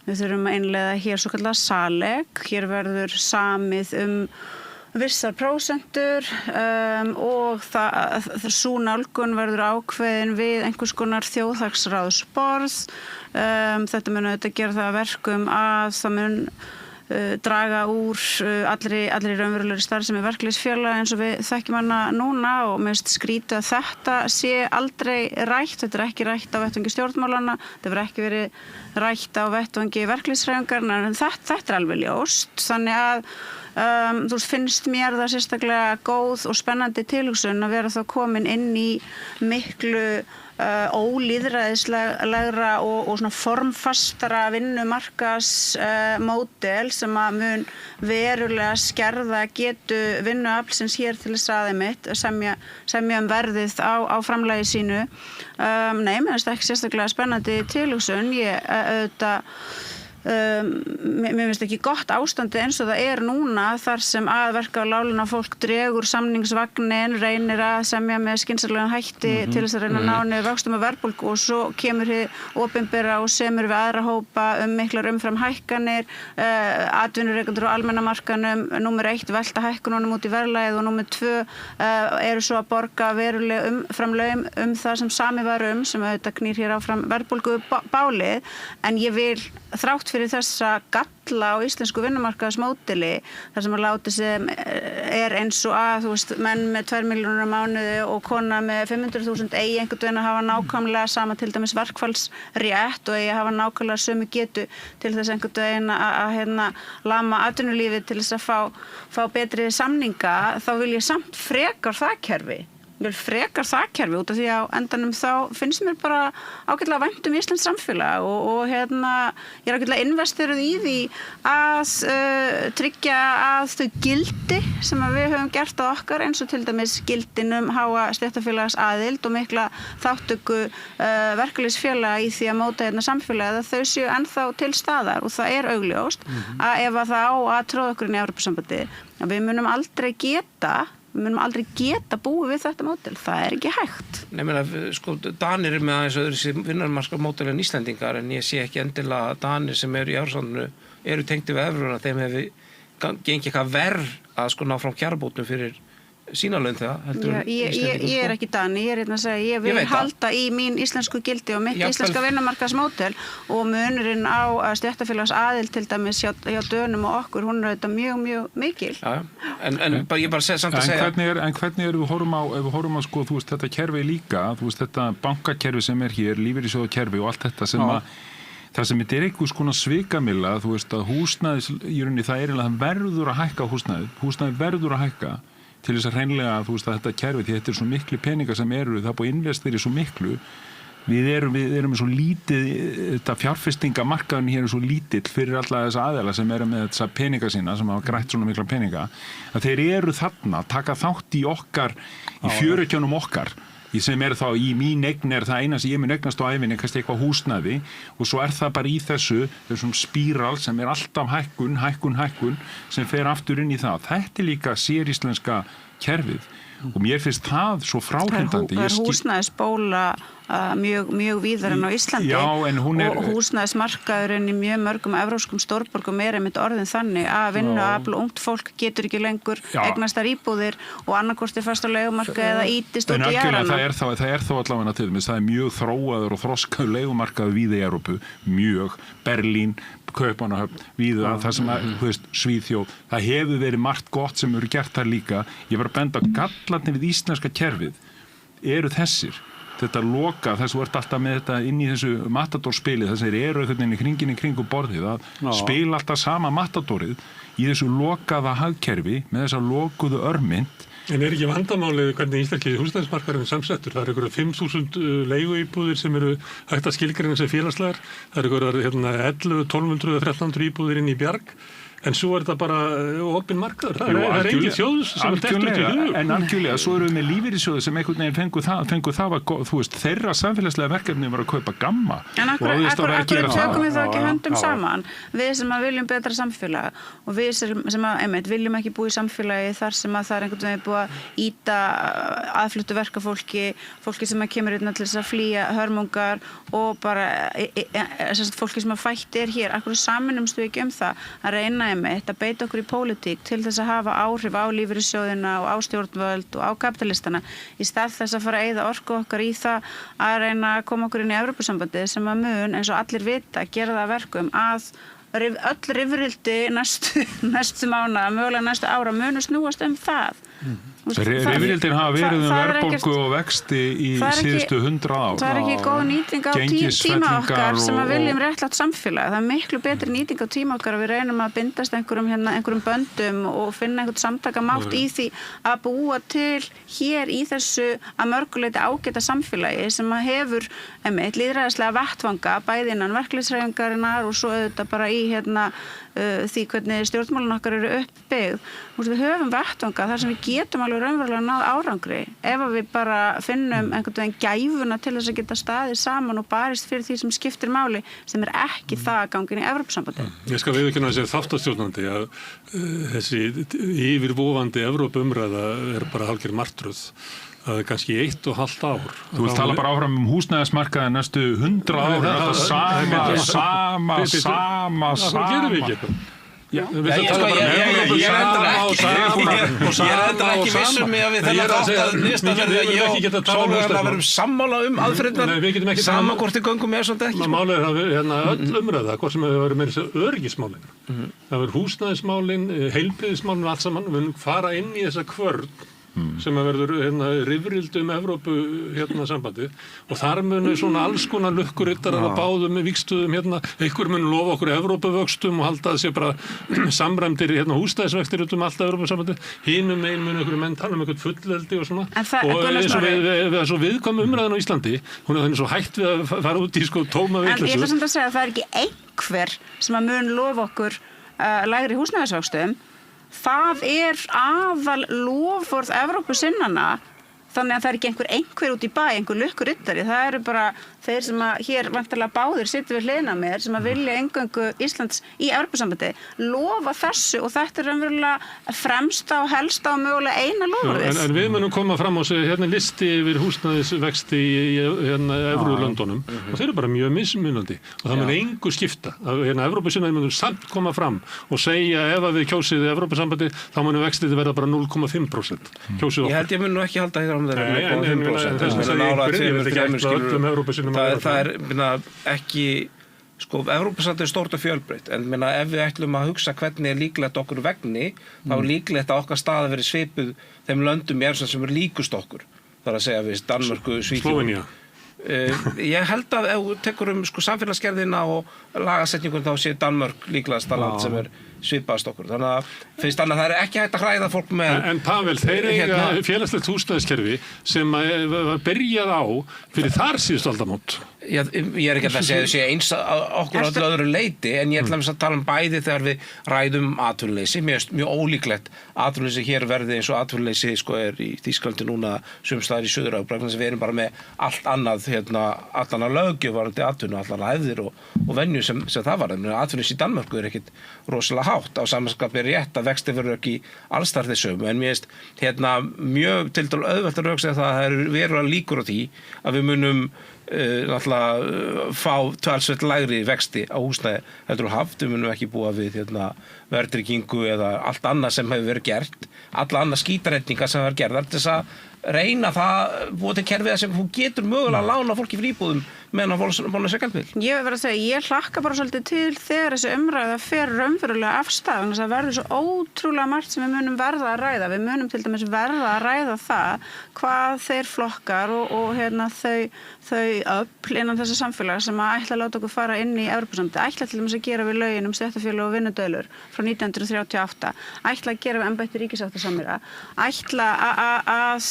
Við þurfum að innleiða hér svokallað SALEG. Hér verður samið vissar prósentur og sú nálgun verður ákveðin við einhvers konar þjóðhagsráðsborð. Þetta mun auðvitað gera það að verkum að það mun draga úr allri raunverulegri starfsemi verkalýðsfélaga eins og við þekkjum hana núna og mér finnst skrítið að þetta sé aldrei rætt. Þetta ekki rætt á vettvangi stjórnmálanna, þetta hefur ekki verið rætt á vettvangi verkalýðshreyfingarinnar, en þetta alveg ljóst. Þannig að þú finnst mér það sérstaklega góð og spennandi tilhugsun að vera þá komin inn í miklu ólýðræðislegra og svona formfastara vinnumarkaðsmódel sem að mun verulega skerða getu vinnuaflsins hér til þess að semja verðið á framlagi sínu. Nei, mér finnst ekki sérstaklega spennandi tilhugsun. Mér finnst ekki gott ástandi eins og það núna þar sem að verka á láglauna fólk dregur samningsvagnin, reynir að semja með skynsamlegan hætti til þess að reyna að ná niður vöxtum og verðbólgu og svo kemur hið opinbera og semur við aðra hópa miklar umfram hækkanir, atvinnurekendur á almenna markanum, númer 1 velta hækkununum út í verðlagið og númer 2 eru svo að borga verulega umfram laun það sem samið var sem auðvitað knýr hér áfram verðbólgu bálið, en ég vil þrátt fyrir þessa galla á íslensku vinnumarkaðsmódeli þar sem að láti sem eins og að menn með 2 milljónir á mánuði og kona með 500.000 eigi einhvern veginn að hafa nákvæmlega sama til dæmis verkfallsrétt og eigi að hafa nákvæmlega sömu getu til þess einhvern veginn að lama atvinnulífið til þess að fá betri samninga, þá vil ég samt frekar það kerfi. Út af því á endanum þá finnst mér bara ágætlega vænt íslenskt samfélag og ég ágætlega investeruð í því að tryggja að þau gildi sem að við höfum gert á okkar eins og til dæmis gildinum háa stéttarfélags aðild og mikla þáttöku verkalýðsfélaga í því að móta samfélagið að þau séu ennþá til staðar og það augljóst að ef að það á að tróða okkur inn í Evrópusambandið að við munum aldrei geta búið við þetta módel. Það ekki hægt. Nei, Danir með aðeins öðru vinnumarkaðsmódel en Íslendingar, en ég sé ekki endilega Danir sem eru í Evrópusambandinu eru tengdir við evruna, þeim hefur gengið eitthvað verð að ná fram kjarabótum fyrir sína laun það. Ég ekki Dani, ég að segja, ég vil halda í mín íslensku gildi og mitt íslenska vinnumarkaðsmódel og munurinn á stéttarfélags aðild til dæmis hjá Dönum og okkur, hún auðvitað mjög, mjög mikil. Já, en ég bara samt að segja. En hvernig við horfum á þú veist, þetta kerfi líka, þú veist, þetta bankakerfi sem hér, lífeyrissjóðakerfi og allt þetta sem það sem þetta einhvers konar svikamilla, þú veist, að húsnæðis í rauninni það verður að hækka húsnæði verður að hækka til þess að hreinlega, þú veist, að þetta kerfi, því þetta svo miklu peningar sem það búið að investera í svo miklu, við erum svo lítið, þetta fjárfestingamarkaðun hér svo lítill fyrir alla þessa aðeila sem með þessa peninga sína, sem hafa grætt svona mikla peninga, að þeir eru þarna, taka þátt í okkar, í fjörutjónum okkar, sem þá í mín eign það eina sem ég mun eignast á ævinni, kannski eitthvað húsnæði og svo það bara í þessum spíral sem alltaf hækkun sem fer aftur inn í það. Þetta líka séríslenska kerfið og mér finnst það svo fráhrindandi. Það húsnæðisbóla mjög víðar en á Íslandi og húsnæðismarkaðurinn í mjög mörgum evrópskum stórborgum einmitt orðin þannig að vinnuafl og ungt fólk getur ekki lengur eignast þar íbúðir og annarkvort fast á leigumarkaði eða ítist út í jarana. Það þó allavega til þess, það mjög þróaður og þroskaður leigumarkaður víða í Evrópu, mjög, Berlín, Kaupmannahöfn, víða, það sem þú veist, Svíþjóð, það hefur verið margt gott sem eru gert þar líka. Ég var að benda á gallarnir við íslenska kerfið eru þessir. Þetta loka, þess að þú ert alltaf með þetta inn í þessu matadorspili, þessir eru einhvern veginn í kringum borðið að spila alltaf sama matadorið í þessu lokaða hagkerfi með þessa lokuðu örmynd. En ekki vandamálið hvernig íslenski húsnæðismarkaðurinn samsettur? Það eru 5.000 leiguíbúðir sem eru hægt að skilgreina sem félagslegar. Það eru 11, 1200 eða 1300 íbúðir inn í Bjarg. En svo þetta bara opinn markaður. Það er engin þjóð sem dettur út í hug. En algjörlega, svo erum við með lífeyrissjóði sem einhvern veginn fengu það var, þú veist, þeirra samfélagslega verkefni var að kaupa GAMMA. En akkur tökum við þá ekki höndum saman. Við sem að viljum betra samfélag og við sem að, einmitt, viljum ekki búa í samfélagi þar sem að það er einhvern veginn búið að ýta aðfluttu verkafólki, fólki sem að kemur til þess að flýja hörmungar og bara fólki sem að fætt hér. Akkur saminumst við ekki það að reyna að beita okkur í pólitík til þess að hafa áhrif á lífeyrissjóðina og á stjórnvöld og á kapitalistana í stað þess að fara að eyða orku okkar í það að reyna að koma okkur inn í Evrópusambandið sem að mun, eins og allir vita, gera það verkum að öll rifrildi næstu mánaða, mögulega næstu ára munu snúast það. Rifrildin hafa verið verðbólgu og vexti í síðustu 100 ár. Það er ekki góð nýting á tíma okkar sem að viljum réttlátt samfélag. Það er miklu betri nýting á tíma okkar að við reynum að bindast einhverjum böndum og finna einhvern samtakamátt í því að búa til hér í þessu að mörguleiti ágæta samfélagi sem að hefur lýðræðislega vettvanga bæði innan verkalýðshreyfingarinnar og svo auðvitað bara í því hvernig stjórnmálin okkar eru uppbyggð. Við höfum vettvanga þar sem við getum alveg raunverulega náð árangri ef við bara finnum einhvern veginn gæfuna til þess að geta staðið saman og barist fyrir því sem skiptir máli sem er ekki það að ganga inn í Evrópusambandið. Ég skal viðurkenna að segja þáttastjórnandi að þessi yfirvofandi Evrópuumræða er bara hálfgerð martröð. Það er kannski 1,5 ár. Þú vilt tala bara áfram húsnæðismarkaði næstu 100 ár. Þetta sama. Það gerum við ekki eitthvað. Ég er ekki vissum mig að við þennan þátt að ég og Sólveig verðum sammála aðferðirnar sama hvort við göngum með svolítið ekki. Málið er að öll umræða, hvort sem hefur verið meira öryggismálin. Það verður húsnæðismálin, heilbrigðismálin og allt saman. Við munum fara inn í þessa kvörn sem að verður rifrildi Evrópu sambandi og þar munu svona alls konar lukkuriddarar að báðum vígstöðum einhver mun lofa okkur Evrópuvöxtum og halda þessi bara samræmdir húsnæðisvextir út allt Evrópusambandi, hinum megin mun einhverju menn tala einhvern fullveldi og svona og eins og við svo viðkvæm umræðan á Íslandi, hún er svo hætt við að fara út í tóma vitleysu. En ég ætla samt að segja að það er ekki einhver sem að mun lofa okkur lægri húsnæðisvöxtum. Það er aðal loforð Evrópusinnanna, þannig að það er ekki einhver út í bæ, einhver lukkuriddari. Það eru bara þeir sem að hér vantarlega báðir sitja við hliðina mér sem að vilja eingöngu Íslands í Evrópusambandi lofa þessu og þetta er raunverulega fremsta og helsta og mögulega eina loforðið. En við munum koma fram og segja listi yfir húsnæðisvexti í Evrulöndunum og þeir eru bara mjög mismunandi og það mun engu skipta. Evrópusinnar munum samt koma fram og segja ef að við kjósið Evrópusambandi þá munum vextið verða bara 0,5%. Kjósið okkur. Ég held ég mun nú ekki halda hér það er ekki Evrópusambandið er stórt og fjölbreytt en ef við ætlum að hugsa hvernig er líklegt okkur vegni þá er líklegt að okkar staða verið svipuð þeim löndum í Evrópusambandið sem eru líkust okkur þar að segja við Danmörku, Svíþjóð. Ég held að ef þú tekur samfélagsgerðina og lagasetningun þá sé Danmörk líklegasta land sem er svipaðast okkur. Þannig að finnst þannig að það er ekki hægt að hræða fólk með... En Pavel, þeir eiga félagslegt húsnæðiskerfi sem var byrjað á fyrir þar síðustu aldamót. Ég er ekki að segja þessi eins okkur öllu öðru leiti en ég ætla að tala bæði þegar við ræðum atvinnuleysi. Mjög ólíklegt atvinnuleysi hér verði eins og atvinnuleysi er í Þýskalandi núna sums staðar í Suður-Evrópu þannig að við erum bara með allt annað allan að löggjöf varðandi atvinnu, allan að hefðir og venju sem það var. Atvinnuleysi í Danmörku er ekkit rosalega hátt á samanskap er rétt að vexti verður ekki alls þar þessum en mér finnst mjög tiltölulega auðvelt að röksa það að það eru verulega líkur á því að við munum náttúrulega fá talsvert lægri vexti á húsnæði heldur og haft, við munum ekki búa við verðtryggingu eða allt annað sem hefur verið gert, alla annað skítaretningar sem hefur verið gerðar til þess að reyna það, búið til kerfið sem þú getur mögulega að lána fólki fyrir íbúðum meðan að bóna sér gældbíl. Ég verð að segja, ég hlakka bara svolítið til þegar þessi umræða fer raunverulega af stað, þannig að það verður svo ótrúlega margt sem við munum verða að ræða. Við munum til dæmis verða að ræða það hvað þeir flokkar og þau öfl innan þessa samfélag sem að ætla að láta okkur fara inn í Evrópusambandið, ætla til dæmis að gera við lögin stéttarfélög og vinnudölur frá 1938, ætla að gera við embætti ríkissáttasemjara, ætla að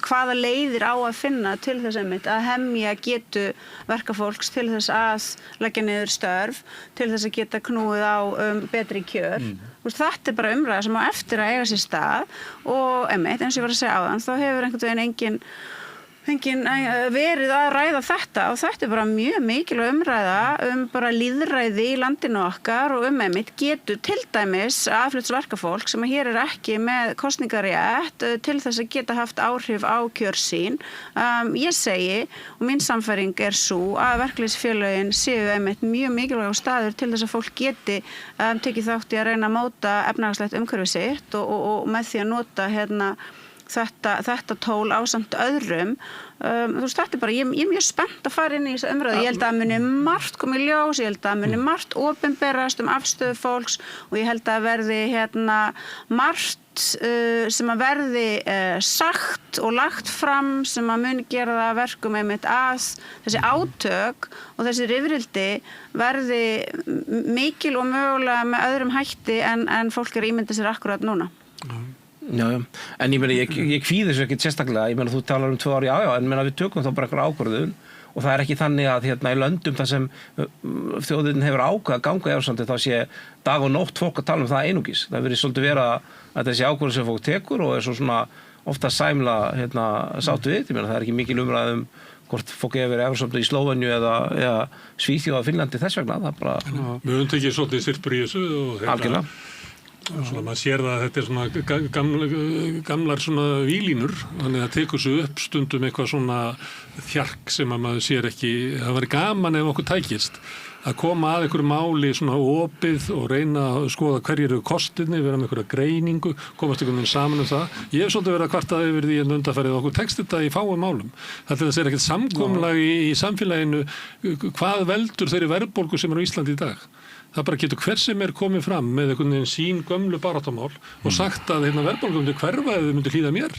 hvaða leiðir á að finna til þess einmitt að hemja getu verkafólks til þess að leggja niður störf, til þess að geta knúið á betri kjör. Þetta bara umræða sem á eftir að eiga sér stað og einmitt, eins og ég var að segja áðan, þá hefur einhvern veginn engin verið að ræða þetta og þetta bara mjög mikilvæg umræða bara lýðræði í landinu okkar og einmitt getu til dæmis aðflutningsverkafólk sem hér ekki með kosningarétt til þess að geta haft áhrif á kjör sín. Ég segi og mín sannfæring sú að verkalýðsfélögin séu einmitt mjög mikilvægur staður til þess að fólk geti tekið þátt í að reyna að móta efnahagslegt umhverfi sitt og með því að nota þetta tól ásamt öðrum. Þetta bara, ég er mjög spennt að fara inn í þessa umræðu. Ég held að muni margt komið í ljós, ég held að muni margt opinberast afstöðu fólks og ég held að verði margt sem að verði sagt og lagt fram sem að muni gera það verkum einmitt að þessi átök og þessi rifrildi verði mikil og mögulega með öðrum hætti en fólk ímynda sér akkurat núna. Já, en ég meina, ég kvíði þessu ekkert sérstaklega, ég meina, þú talar 2 ár, já, en meina, við tökum þá bara einhver ákvörðun og það ekki þannig að í löndum þar sem þjóðin hefur ákveð að ganga í Evrópusambandið þá sé dag og nótt fólk að tala það einungis. Það verið svolítið vera að þessi ákvörðun sem fólk tekur og svona ofta sæmla sáttu við, ég meina, það ekki mikil umræð hvort fólk hefur verið Evrópusambandið í Slóveníu eða Svíþjóð og Finnlandi þess vegna, það bara... Við höfum tekið svolítið sirpur í þessu og algjörlega. Svona maður sér það að þetta svona gamlar svona vílínur, þannig að það tekur svo upp stundum eitthvað svona þjark sem að maður sér ekki. Það væri gaman ef okkur tækist að koma að einhverju máli svona opið og reyna að skoða hverjir eru kostirnir, vera með einhverja greiningu, komast einhvern veginn saman það. Ég hef svolítið verið að kvarta yfir því undanfarið okkur tekst þetta í fáum málum. Þetta er ekkert samkomulag í samfélaginu hvað veldur þeirri verðbólgu sem er á Íslandi í dag. Það bara getur hver sem komið fram með einhvern veginn sín gömlu baráttumál og sagt að verðbólgan myndi hverfa ef þau myndi hlýða mér.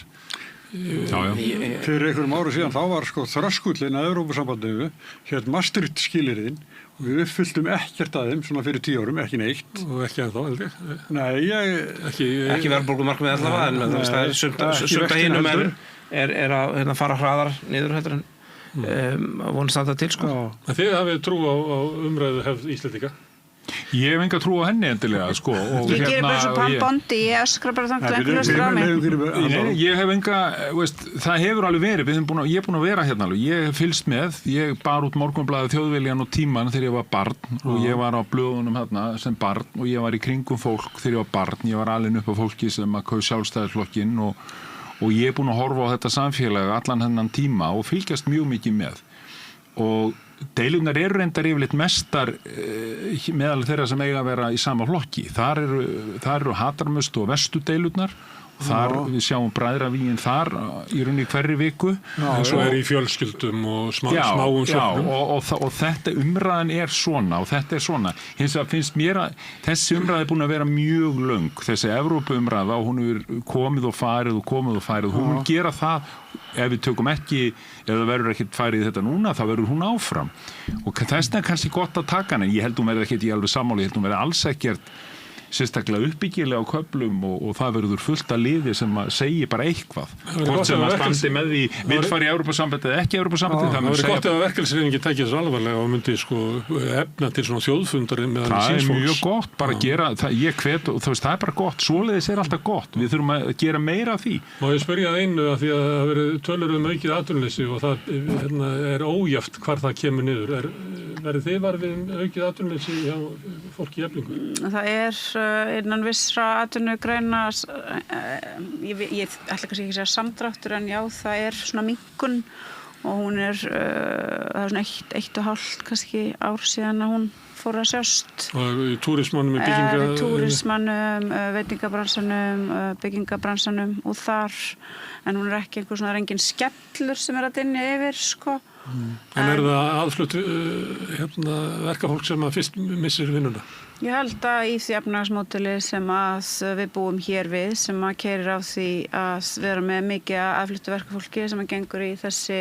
Fyrir einhverjum árum síðan þá var þröskullinn að Evrópusambandinu Maastricht skilyrðin og við uppfylltum ekkert að þeim svona fyrir 10 árum, ekki neitt. Og ekki ennþá, held ég. Nei, ekki verðbólgumarkmið allavega, en það er sumt að hinum er að fara hraðar niður heldur en vonast að það til, sko. Þið hafið trú á umræðu hefð Íslendinga? Ég hef enga trú á henni endilega, sko. Ég gerir bara svo Bondi, ég öskra bara þangt að einhver hlustur á mig. Ég hef enga, það hefur alveg verið, ég er búin að vera hérna alveg, ég hef fylgst með, ég bar út Morgunblaðið, Þjóðviljan og Tímann þegar ég var barn og ég var á blöðunum hérna sem barn og ég var í kringum fólk þegar ég var barn, ég var alinn upp á fólki sem að kaus Sjálfstæðisflokkinn og ég er búin að horfa á þetta samfélag allan hennan tíma og fylgjast mjög mikið með og deilurnar eru reyndar yfirleitt mestar meðal þeirra sem eiga að vera í sama flokki. Þar eru hatarmöstu og vestu deilurnar þar við sjáum bræðravígin þar í rauninni hverri viku en svo í fjölskyldum og smáum söfnum og þetta umræðan svona og þetta svona hins vegar finnst mér að þessi umræði er búin að vera mjög löng þessi Evrópuumræða og hún er komið og farið hún mun gera það ef við tökum ekki ef það verður ekkert farið þetta núna þá verður hún áfram og þess vegna er kannski gott að taka hana ég held hún verður ekkert í alveg sammála ég held hún verður alls ekkert sérstaklega uppbyggilega á köflum og það verður fullt að liði sem að segja bara eitthvað hvort sem að standi með því vil fara í Evrópusambandið eða ekki Evrópusambandið það verður gott ef að verkalýðshreyfingin tæki þessu alvarlega og myndi efna til svona þjóðfundar það er mjög gott bara að gera ég hvet og það er bara gott svoleiðis er alltaf gott við þurfum að gera meira af því Má ég spyrja það einu að því að það verður tölur aukið atvinnuleysi og það er ójafnt hvar það kemur niður verður þið var við aukið atvinnuleysi hjá fólki í Eflingu? Það innan vissra atvinnugreina ég ætla kannski ekki að segja samdráttur en já, það er svona minnkun og hún það er svona 1,5 kannski ár síðan að hún fór að sjást. Og í túrismannum túrismannum, veitingabransanum, byggingabransanum og þar, en hún er ekki einhver svona engin skellur sem að dynja yfir, sko. En það aðflutt verkafólk sem að fyrst missir vinnuna? Ég held að í því efnahagsmódeli sem að við búum hér við, sem að keyrir á því að vera með mikið aðfluttu verkafólki sem að gengur í þessi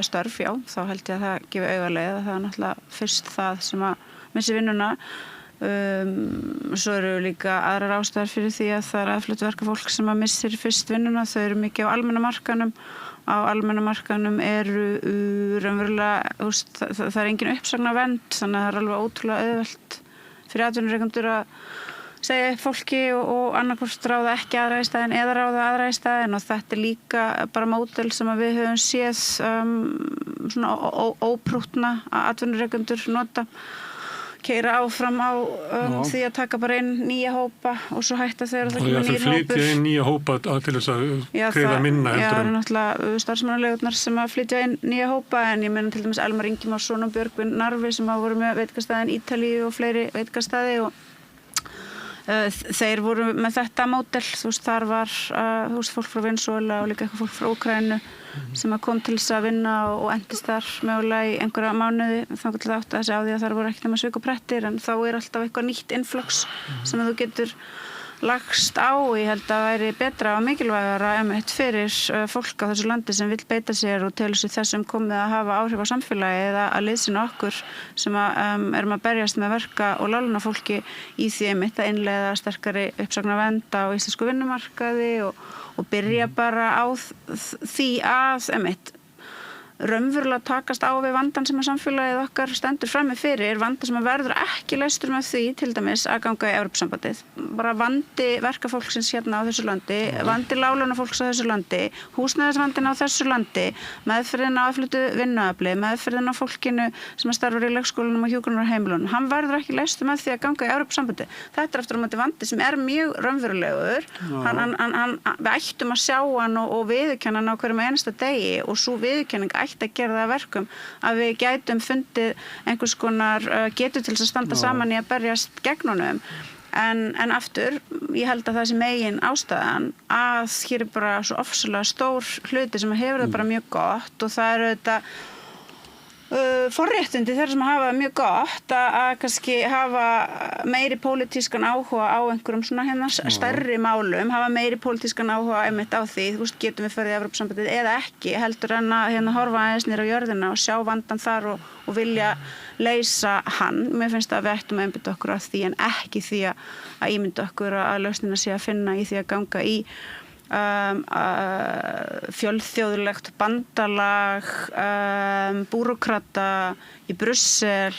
störf, já, þá held ég að það gefi augaleið að það er náttúrulega fyrst það sem að missi vinnuna. Svo eru líka aðrar ástæður fyrir því að það aðflutt verkafólk sem að missir fyrst vinnuna, þau eru mikið á almenna markanum. Á almenna markanum eru raunverulega, það engin uppsagnavernd, þannig að það alveg ótrúlega auðvelt fyrir atvinnurekendur að segja upp fólki og annarkvort ráða ekki aðra í staðinn eða ráða aðra í staðinn og þetta líka bara módel sem að við höfum séð svona óprúttna atvinnurekendur nota. Keyra áfram á því að taka bara inn nýja hópa og svo hætta þegar það kemur nýr hópur. Og flytja inn nýja hópa til þess að greiða minna heldur en. Já, það eru náttúrulega starfsmannaleikurnar sem að flytja inn nýja hópa en ég meina til dæmis Elmar Ingimarsson og Björgvin Narfi sem hafa voru með veitingastæðin Ítalíu og fleiri veitingastæði og þeir voru með þetta módel, þar var fólk frá Venesúela og líka eitthvað fólk frá Úkraínu sem að kom til þess að vinna og endist þar mögulega í einhverja mánuði þangað til það átti að segja á því að þar voru ekkert nema svik og prettir en þá alltaf eitthvað nýtt influx sem þú getur lagst á og ég held að væri betra og mikilvægara fyrir fólk á þessu landi sem vill beita sér og telur sér þessum komið að hafa áhrif á samfélagi eða að liðsina okkur sem erum að berjast með verka og láglunafólki í því einmitt að innleiða sterkari uppsagnavernd á íslensku vinnumarkaði og byrja bara á því að einmitt raunverulega takast á við vandan sem að samfélagið okkar stendur frammi fyrir, vanda sem að verður ekki leystur með því til dæmis að ganga í Evrópusambandið. Bara vandi verkafólksins hérna á þessu landi, vandi láglaunafólks á þessu landi, húsnæðisvandinn á þessu landi, meðferðin á aðfluttu vinnuafli, meðferðin á fólkinu sem að starfar í leikskólanum og hjúkrunarheimilunum. Hann verður ekki leystur með því að ganga í Evrópusambandið. Þetta aftur á móti vandi sem mjög raunverulegur. Við ættum að sjá hann og viðurkenna hann á hverjum einasta degi og sú viðurkenning að gera það verkum að við gætum fundið einhvers konar getu til þess að standa saman í að berjast gegn honum en aftur, ég held að það sé megin ástæðan að hér bara svo ofsalega stór hluti sem hefur það bara mjög gott og það þetta forréttindi þeirra sem hafa mjög gott að kannski hafa meiri pólitískan áhuga á einhverjum svona hérna stærri málum, hafa meiri pólitískan áhuga einmitt á því, getum við farið í Evrópusambandið eða ekki, heldur en að hérna horfa aðeins niður á jörðina og sjá vandan þar og vilja leysa hann. Mér finnst að við ættum að einbytta okkur að því en ekki því að ímynda okkur að lausnina sé að finna í því að ganga í fjölþjóðlegt bandalag búrókrata í Brussel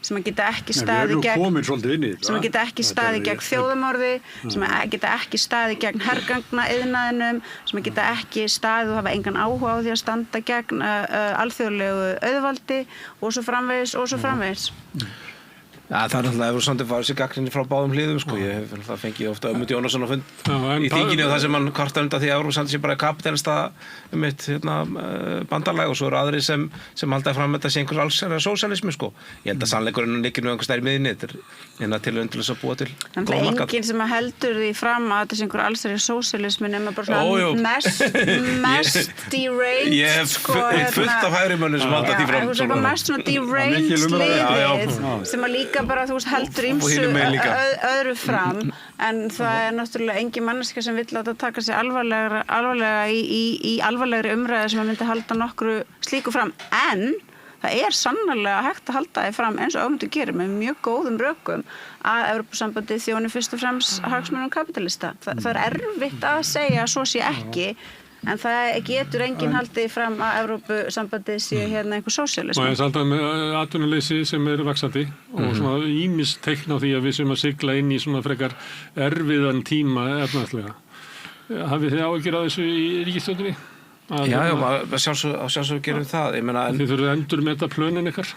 sem að geta ekki staðið gegn þjóðamorði, sem að geta ekki staðið gegn hergangna-iðnaðinum, sem að geta ekki staðið og hafa engan áhuga á því að standa gegn alþjóðlegu auðvaldi og svo framvegis. Já, það náttúrulega hefur samt farið sér gagnrýni frá báðum hliðum, Ég það fengi ofta Ögmund Jónasson á fund í þinginu og það sem hann kvartar undan því að Evrópusambandið sé bara kapitalista bandalag og svo eru aðrir sem halda fram þetta sé einhver allsherjar sósíalismi, Ég held að sannleikurinn liggur nú einhvers staðar í miðjunni, þetta er tilraun til þess að búa til en það er enginn sem heldur því fram að þetta sé einhver allsherjar sósíalismi nema bara mest deranged Ég hef fullt af hægrimönnum sem halda því fram mest svona deranged liðið sem að líka bara heldur ýmsu öðru fram en það náttúrulega engin manneskja sem vill láta taka sig alvarlega í alvarlegri umræðu sem að myndi halda nokkru slíku fram en það sannarlega hægt að halda því fram eins og Ögmundur gerir með mjög góðum rökum að Evrópusambandið þjóni fyrst og fremst hagsmunum kapitalista. Það erfitt að segja að svo sé ekki en það getur enginn haldið fram að Evrópusambandið sé hérna einhver sósíalismi. Og það með atvinnuleysi sem vaxandi og svona ýmis teikn á því að við sem að sigla inn í svona frekar erfiðan tíma efnahagslega. Hafið þið áhyggjur af þessu í ríkisstjórninni? Já, sjálfsög gerum það. Þið þurfið að endurmeta plönin ykkar?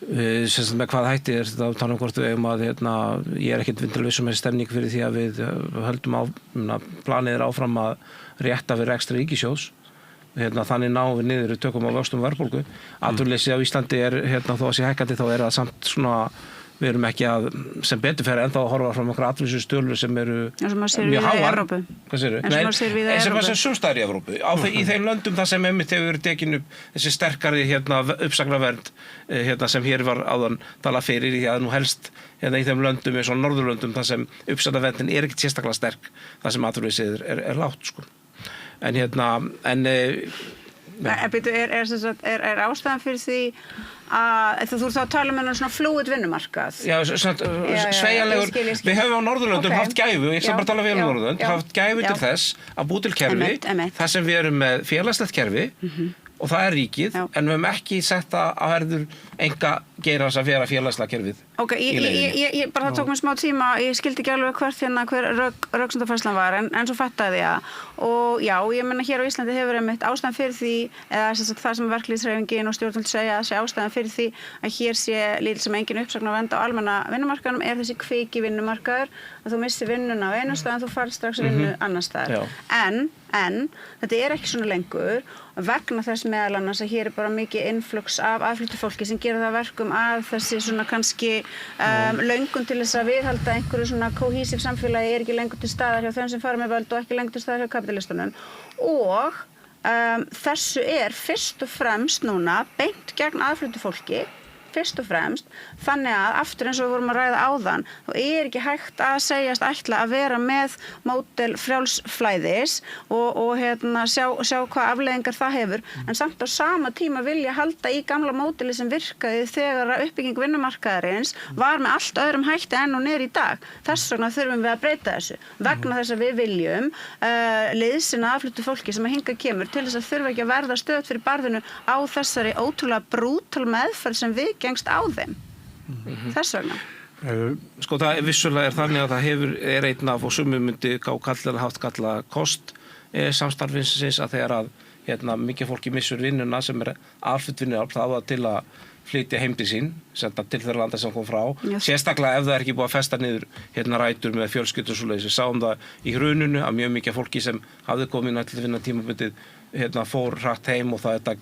Með hvað hætti þetta að tala hvort við að ég ekkert vindilega vissum þessi stemning fyrir því að við höldum á planið áfram að rétta við rekstri ríkissjóðs þannig náum við niður tökum á vöxtum verðbólgu. Atvinnuleysi á Íslandi þó að sé hækkandi þá það samt svona við erum ekki að sem betur fer ennþá að horfa fram okkur atvinnuleysi sem eru mjög háar. Hvað segirðu? Sem sumstaðar í Evrópu. Í þeim löndum það sem einmitt hefur verið tekin upp þessi sterkari uppsagnavernd sem hér var áðan talað fyrir í að nú helst í þeim löndum eins og Norðurlöndum þar sem uppsagnaverndin ekkert sérstaklega sterk þar sem atvinnuleysið lágt En Er ástæðan fyrir því að þú ert þá að tala um svona fluid vinnumarkað? Já, sveigjanlegur. Við höfum á Norðurlöndum haft gæfu, ég skal bara tala vel um Norðurlönd, haft gæfu til þess að búa til kerfi, þar sem við erum með félagslegt kerfi og það er ríkið, en við höfum ekki sett að herður enga geirans að vera félagslega kerfið. Ok, ég bara það tók mér smá tíma, ég skildi ekki alveg hver röksemdafærslan var, en svo fattaði ég og já, ég meina hér á Íslandi hefur einmitt ástæðan fyrir því, eða það sem verkalýðshreyfingin og stjórnvöld segja að sé ástæðan fyrir því að hér sé lítil sem engin uppsagnavernd á almenna vinnumarkaðnum er þessi kviki vinnumarkaður, að þú missir vinnuna á einu stað en þú farð strax vinnu annar staðar. En þetta er ekki svona lengur vegna þess meðal annars að hér er bara mikið influx af aðfluttu fólki sem gera það verkum að þessi svona kannski löngun til þess að viðhalda einhverju svona cohesive samfélagi er ekki lengur til staðar hjá þeim sem fara með völd og ekki lengur til staðar hjá kapitalistunum og þessu er fyrst og fremst núna beint gegn aðfluttu fólki fyrst og fremst, þannig að aftur eins og við vorum að ræða áðan, þá er ekki hægt að segjast ætla að vera með módel frjálsflæðis og sjá hvað afleiðingar það hefur, en samt á sama tíma vilja halda í gamla módeli sem virkaði þegar uppbygging vinnumarkaðarins var með allt öðrum hætti enn og niður í dag. Þess vegna þurfum við að breyta þessu, vegna þess að við viljum liðsinna aðfluttu fólki sem að hingað kemur til þess að þurfa ekki að verða stöðugt fyrir barðinu á þessari ótrúlega brútal meðferð sem við gengst á þeim. Þess vegna. Sko það vissulega er þannig að það er einn af og sumum myndi haft kalla kost samstarfinsins að þegar að mikið fólki missur vinnuna sem er aðflutt vinnuafl það var til að flytja heim til sín, senda til þeirra landa sem kom frá. Sérstaklega ef það er ekki búið að festa niður rætur með fjölskyldu og svoleiðis. Við sáum það í hruninu að mjög mikið fólki sem hafði komið inn til að vinna tímabundið fór hratt heim og það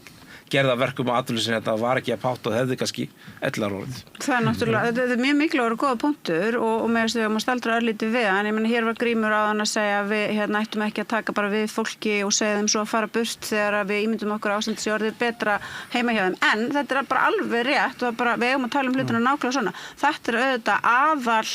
gerða verkum á atvinnulífinu sem þetta var ekki að páta og hefði kannski ellar orðið. Það er náttúrulega, þetta er mjög mikilvægur og góða punktur og með þess að við máum staldra örlítið við, en ég meina hér var Grímur áðan að segja að við ættum ekki að taka bara við fólki og segja þeim svo að fara burt þegar við ímyndum okkur ástand sem orðið betra heima hjá þeim. En þetta er bara alveg rétt og við eigum að tala um hlutina nákvæmlega svona. Þetta er auðvitað aðal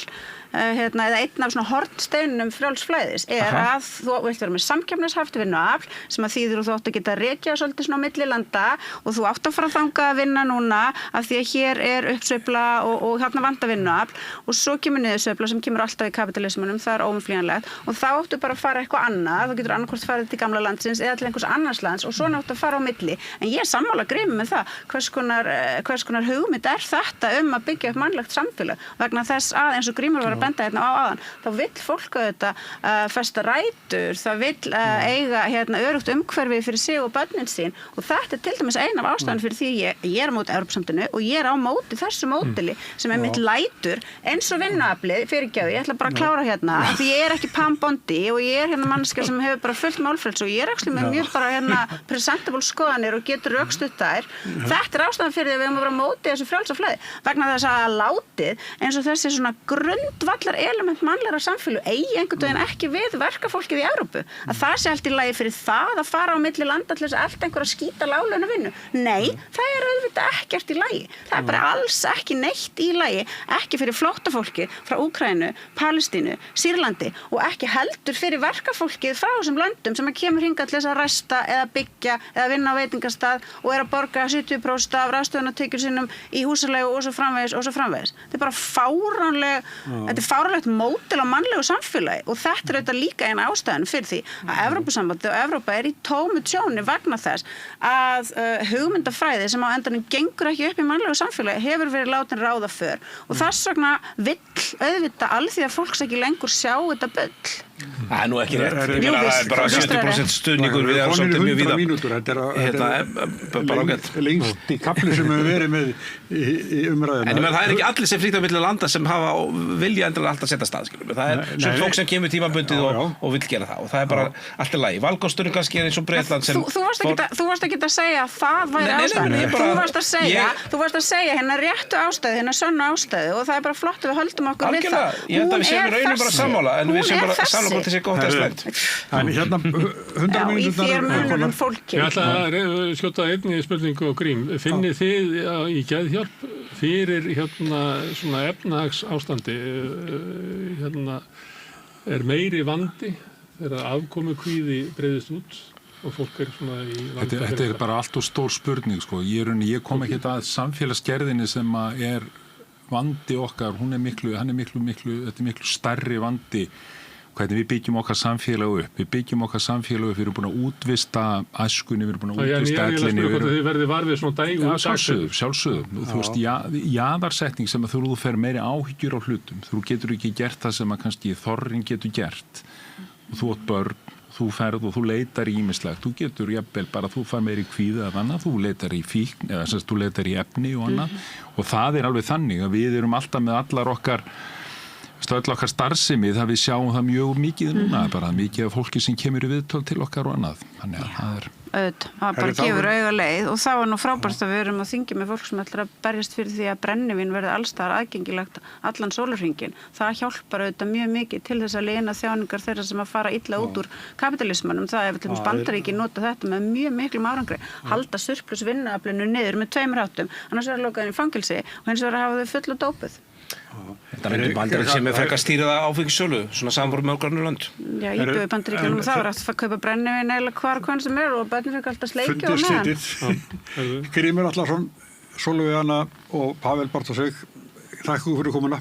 eða einn af svona hornsteinum frjálsflæðis að þú vilt vera með samkeppnishæft vinnuafl sem að þýðir og þú átt að geta rekja svolítið svona á milli landa og þú átt að fara þangað að vinna núna af því að hér er uppsveifla og hérna vantar vinnuafl og svo kemur niðursveifla sem kemur alltaf í kapitalismunum, það er óumflýjanlegt og þá áttu bara að fara eitthvað annað, þú getur annarkvort farið til gamla landsins eða til einhvers annars lands og svona áttu að fara á milli. En ég er sammála Grími með það, hvers konar hugmynd er þetta að byggja upp mannlegt samfélag vegna þess að eins og Grímur var að benda hérna á áðan, þá vill fólk auðvitað festa rætur, það vill eiga örugt umhverfi fyrir sig og börnin sín og þetta er til dæmis ein af ástæðan fyrir því ég er á móti Evrópusambandinu og ég er á móti þessu módeli sem er mitt lætur eins og vinnuaflið, fyrirgefðu, ég ætla bara að klára hérna, því ég er ekki Pam Bondi og ég er manneskja sem hefur bara fullt málfrelsi og ég er með mjög bara presentable skoðanir og getur rökstutt þær. Þetta er ástæðan fyrir því að við erum að vera á móti þessu frjálsa flæði vegna þess að látið eins og þessi svona grundvallar element mannlegra samfélag eigi einhvern veginn ekki við verkafólkið í Evrópu. Að það sé allt í lagi fyrir það að fara á milli landa til þess að elta einhverja skýta láglauna vinnu. Nei, það er auðvitað ekkert í lagi. Það er bara alls ekki neitt í lagi, ekki fyrir flóttafólki frá Úkraínu, Palestínu, Sýrlandi og ekki heldur fyrir verkafólkið frá þessum löndum sem kemur hingað til þess að resta eða byggja eða vinna á veitingastað og er að borga 70% af ráðstöfunartekjur sínum í húsaleigu og svo framvegis. Þetta er bara fáránlegt módel á mannlegu samfélagi og þetta er auðvitað líka eina ástæðan fyrir því að Evrópusambandið og Evrópa er í tómu tjóni vegna þess að hugmyndafræði sem á endanum gengur ekki upp í mannlegu samfélagi hefur verið látin ráða för og þess vegna vill auðvitað alþýða fólks ekki lengur sjá þetta bull. Það er nú ekki rétt. Ég meina það er bara 70% stuðningur við það svolítið mjög víða. Þetta er bara ágætt. Lengst í kapli sem hefur verið með í umræðuna. En það er ekki allir sem flýta á milli landa sem hafa vilja endilega alltaf setja stað, skilur. Það er svona fólk sem kemur tímabundið og vill gera það og það er bara allt í lagi. Valkosturinn kannski er eins og Bretland sem Þú varst ekki að segja að það væri ástæðan. Þú varst að segja hérna réttu ástæðu, hérna sönnu ástæðu og það er bara flott að við höldum okkur við það. Ég held að við séum raunum bara sammála en við séum bara sammála hvort þessi gott eða slæmt. En hérna 100 mínútur. Í þér munum fólki. Ég ætla að skjóta einni spurningu og Grím. Finnið þið í geðhjálp fyrir svona efnahagsástandi er meiri vandi þegar afkomukvíði breiðist út og fólk svona í vanda. Þetta bara allt og stór spurning, sko. Ég kom ekki að samfélagsgerðinni sem að vandi okkar, hann er miklu stærri vandi. Hvernig við byggjum okkar samfélag upp. Við erum búin að útvista æskunni, við erum búin að útvista ellinni. Þið verði varfið svona dægu. Sjálfsögðu. Þú veist, jaðarsetning sem að þú fer meiri áhyggjur á hlutum. Þú getur ekki gert það sem að kannski þorrin getur gert. Og þú átt börn, þú ferð og þú leitar í ýmislegt. Þú getur jafnvel bara, þú fær meiri kvíða eða annað, þú leitar í fíkn eða sem þú leitar í efni og annað. Og það er alveg þannig að við erum alltaf með allar okkar starfsemi, það við sjáum það mjög mikið núna, bara mikið af fólki sem kemur í viðtöl til okkar og annað. Þannig að það bara gefur auga leið og það var nú frábært að við erum að þingja með fólk sem ætlar að berjast fyrir því að brennivín verði allstaðar aðgengilegt allan sólarhringinn. Það hjálpar auðvitað mjög mikið til þess að lina þjáningar þeirra sem að fara illa út úr kapitalismanum. Það til dæmis Bandaríkin nota þetta með mjög miklum árangri, halda surplus vinnuaflinu niður með 2 áttum, annars verður lokaðin í fangelsi og hins vegar hafa þau fullu dópuð. Þetta myndi Bandarík sem frekar stýrða áfengissölu, svona samanborið með okkar lönd. Já, íbjöðu Bandaríkjunum og það var að kaupa brennivín eða hvar sem og börnir fekk alltaf sleikja og meðan. Grímur Atlason, Sólveig Anna og Pavel Bartósek, þakka fyrir komuna.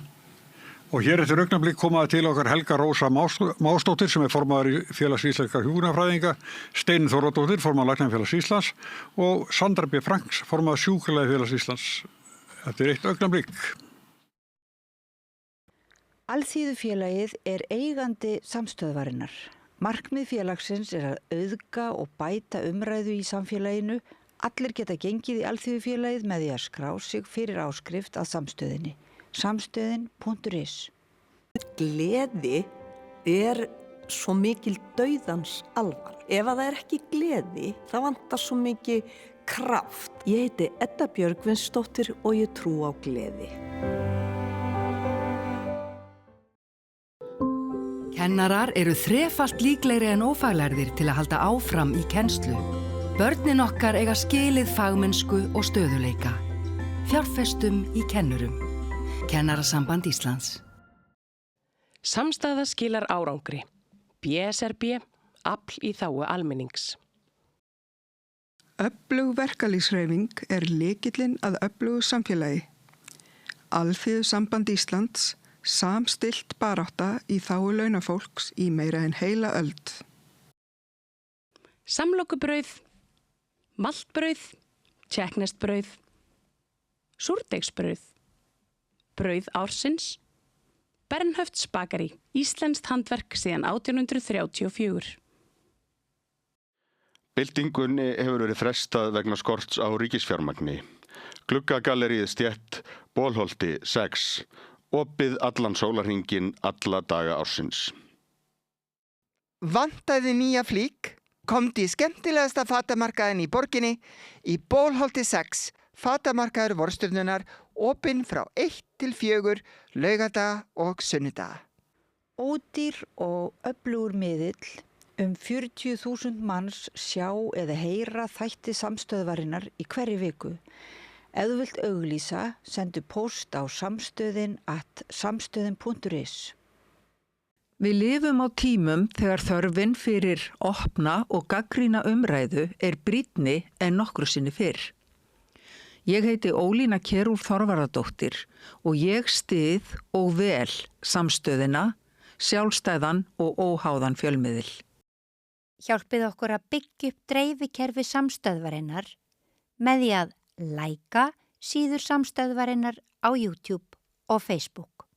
Og hér eftir augnablik komaði til okkar Helga Rósa Másdóttir sem formaður í Félags íslenskra hjúkrunarfræðinga, Steinunn Þórðardóttir, formaður Læknafélags Íslands og Sandra B. Franks, formaður Sjúkraliðafélags Íslands. Þetta eitt augnablik. Alþýðufélagið eigandi samstöðvarinnar. Markmið félagsins að auðga og bæta umræðu í samfélaginu. Allir geta gengið í Alþýðufélagið með því að skrá sig fyrir áskrift að samstöðinni. Samstöðin.is. Gleði svo mikil dauðans alvar. Ef það ekki gleði, það vantar svo mikið kraft. Ég heiti Edda Björgvinsdóttir og ég trú á gleði. Kennarar eru þrefalt líklegri en ófaglærðir til að halda áfram í kennslu. Börnin okkar eiga skilið fagmennsku og stöðuleika. Fjárfestum í kennurum. Kennarasamband Íslands. Samstæða skilar árangri. BSRB, afl í þágu almennings. Öflug verkalýðshreyfing lykillinn að öflugu samfélagi. Alþýðusamband Íslands samstillt barátta í þágu launafólks í meira en heila öld. Samlokubrauð, maltbrauð, tékkneskt-brauð, súrdeigsbrauð, brauð ársins, Bernhöfts bakari, íslenskt handverk síðan 1834. Byltingunni hefur verið frestað vegna skorts á ríkisfjármagni. Gluggagallerið stétt Bolholti 6. Opið allan sólarhringinn alla daga ársins. Vantaði nýja flík, komdu í skemmtilegasta fatamarkaðin í borginni í Bolholti 6, fatamarkaður Vorsturnunar, opinn frá 1 til 4, laugardaga og sunnudaga. Ódýr og öflugur miðill, 40.000 manns sjá eða heyra þætti samstöðvarinnar í hverri viku. Ef þú vilt auglýsa, sendu póst á samstöðin@samstöðin.is. Við lifum á tímum þegar þörfin fyrir opna og gagnrýna umræðu brýnni en nokkru sinni fyrr. Ég heiti Ólína Kjerúl Þorvarðardóttir og ég styð og vel samstöðina, sjálfstæðan og óháðan fjölmiðil. Hjálpið okkur að byggja upp dreifikerfi samstöðvarinnar með því að læka síður samstöðvarinnar á YouTube og Facebook.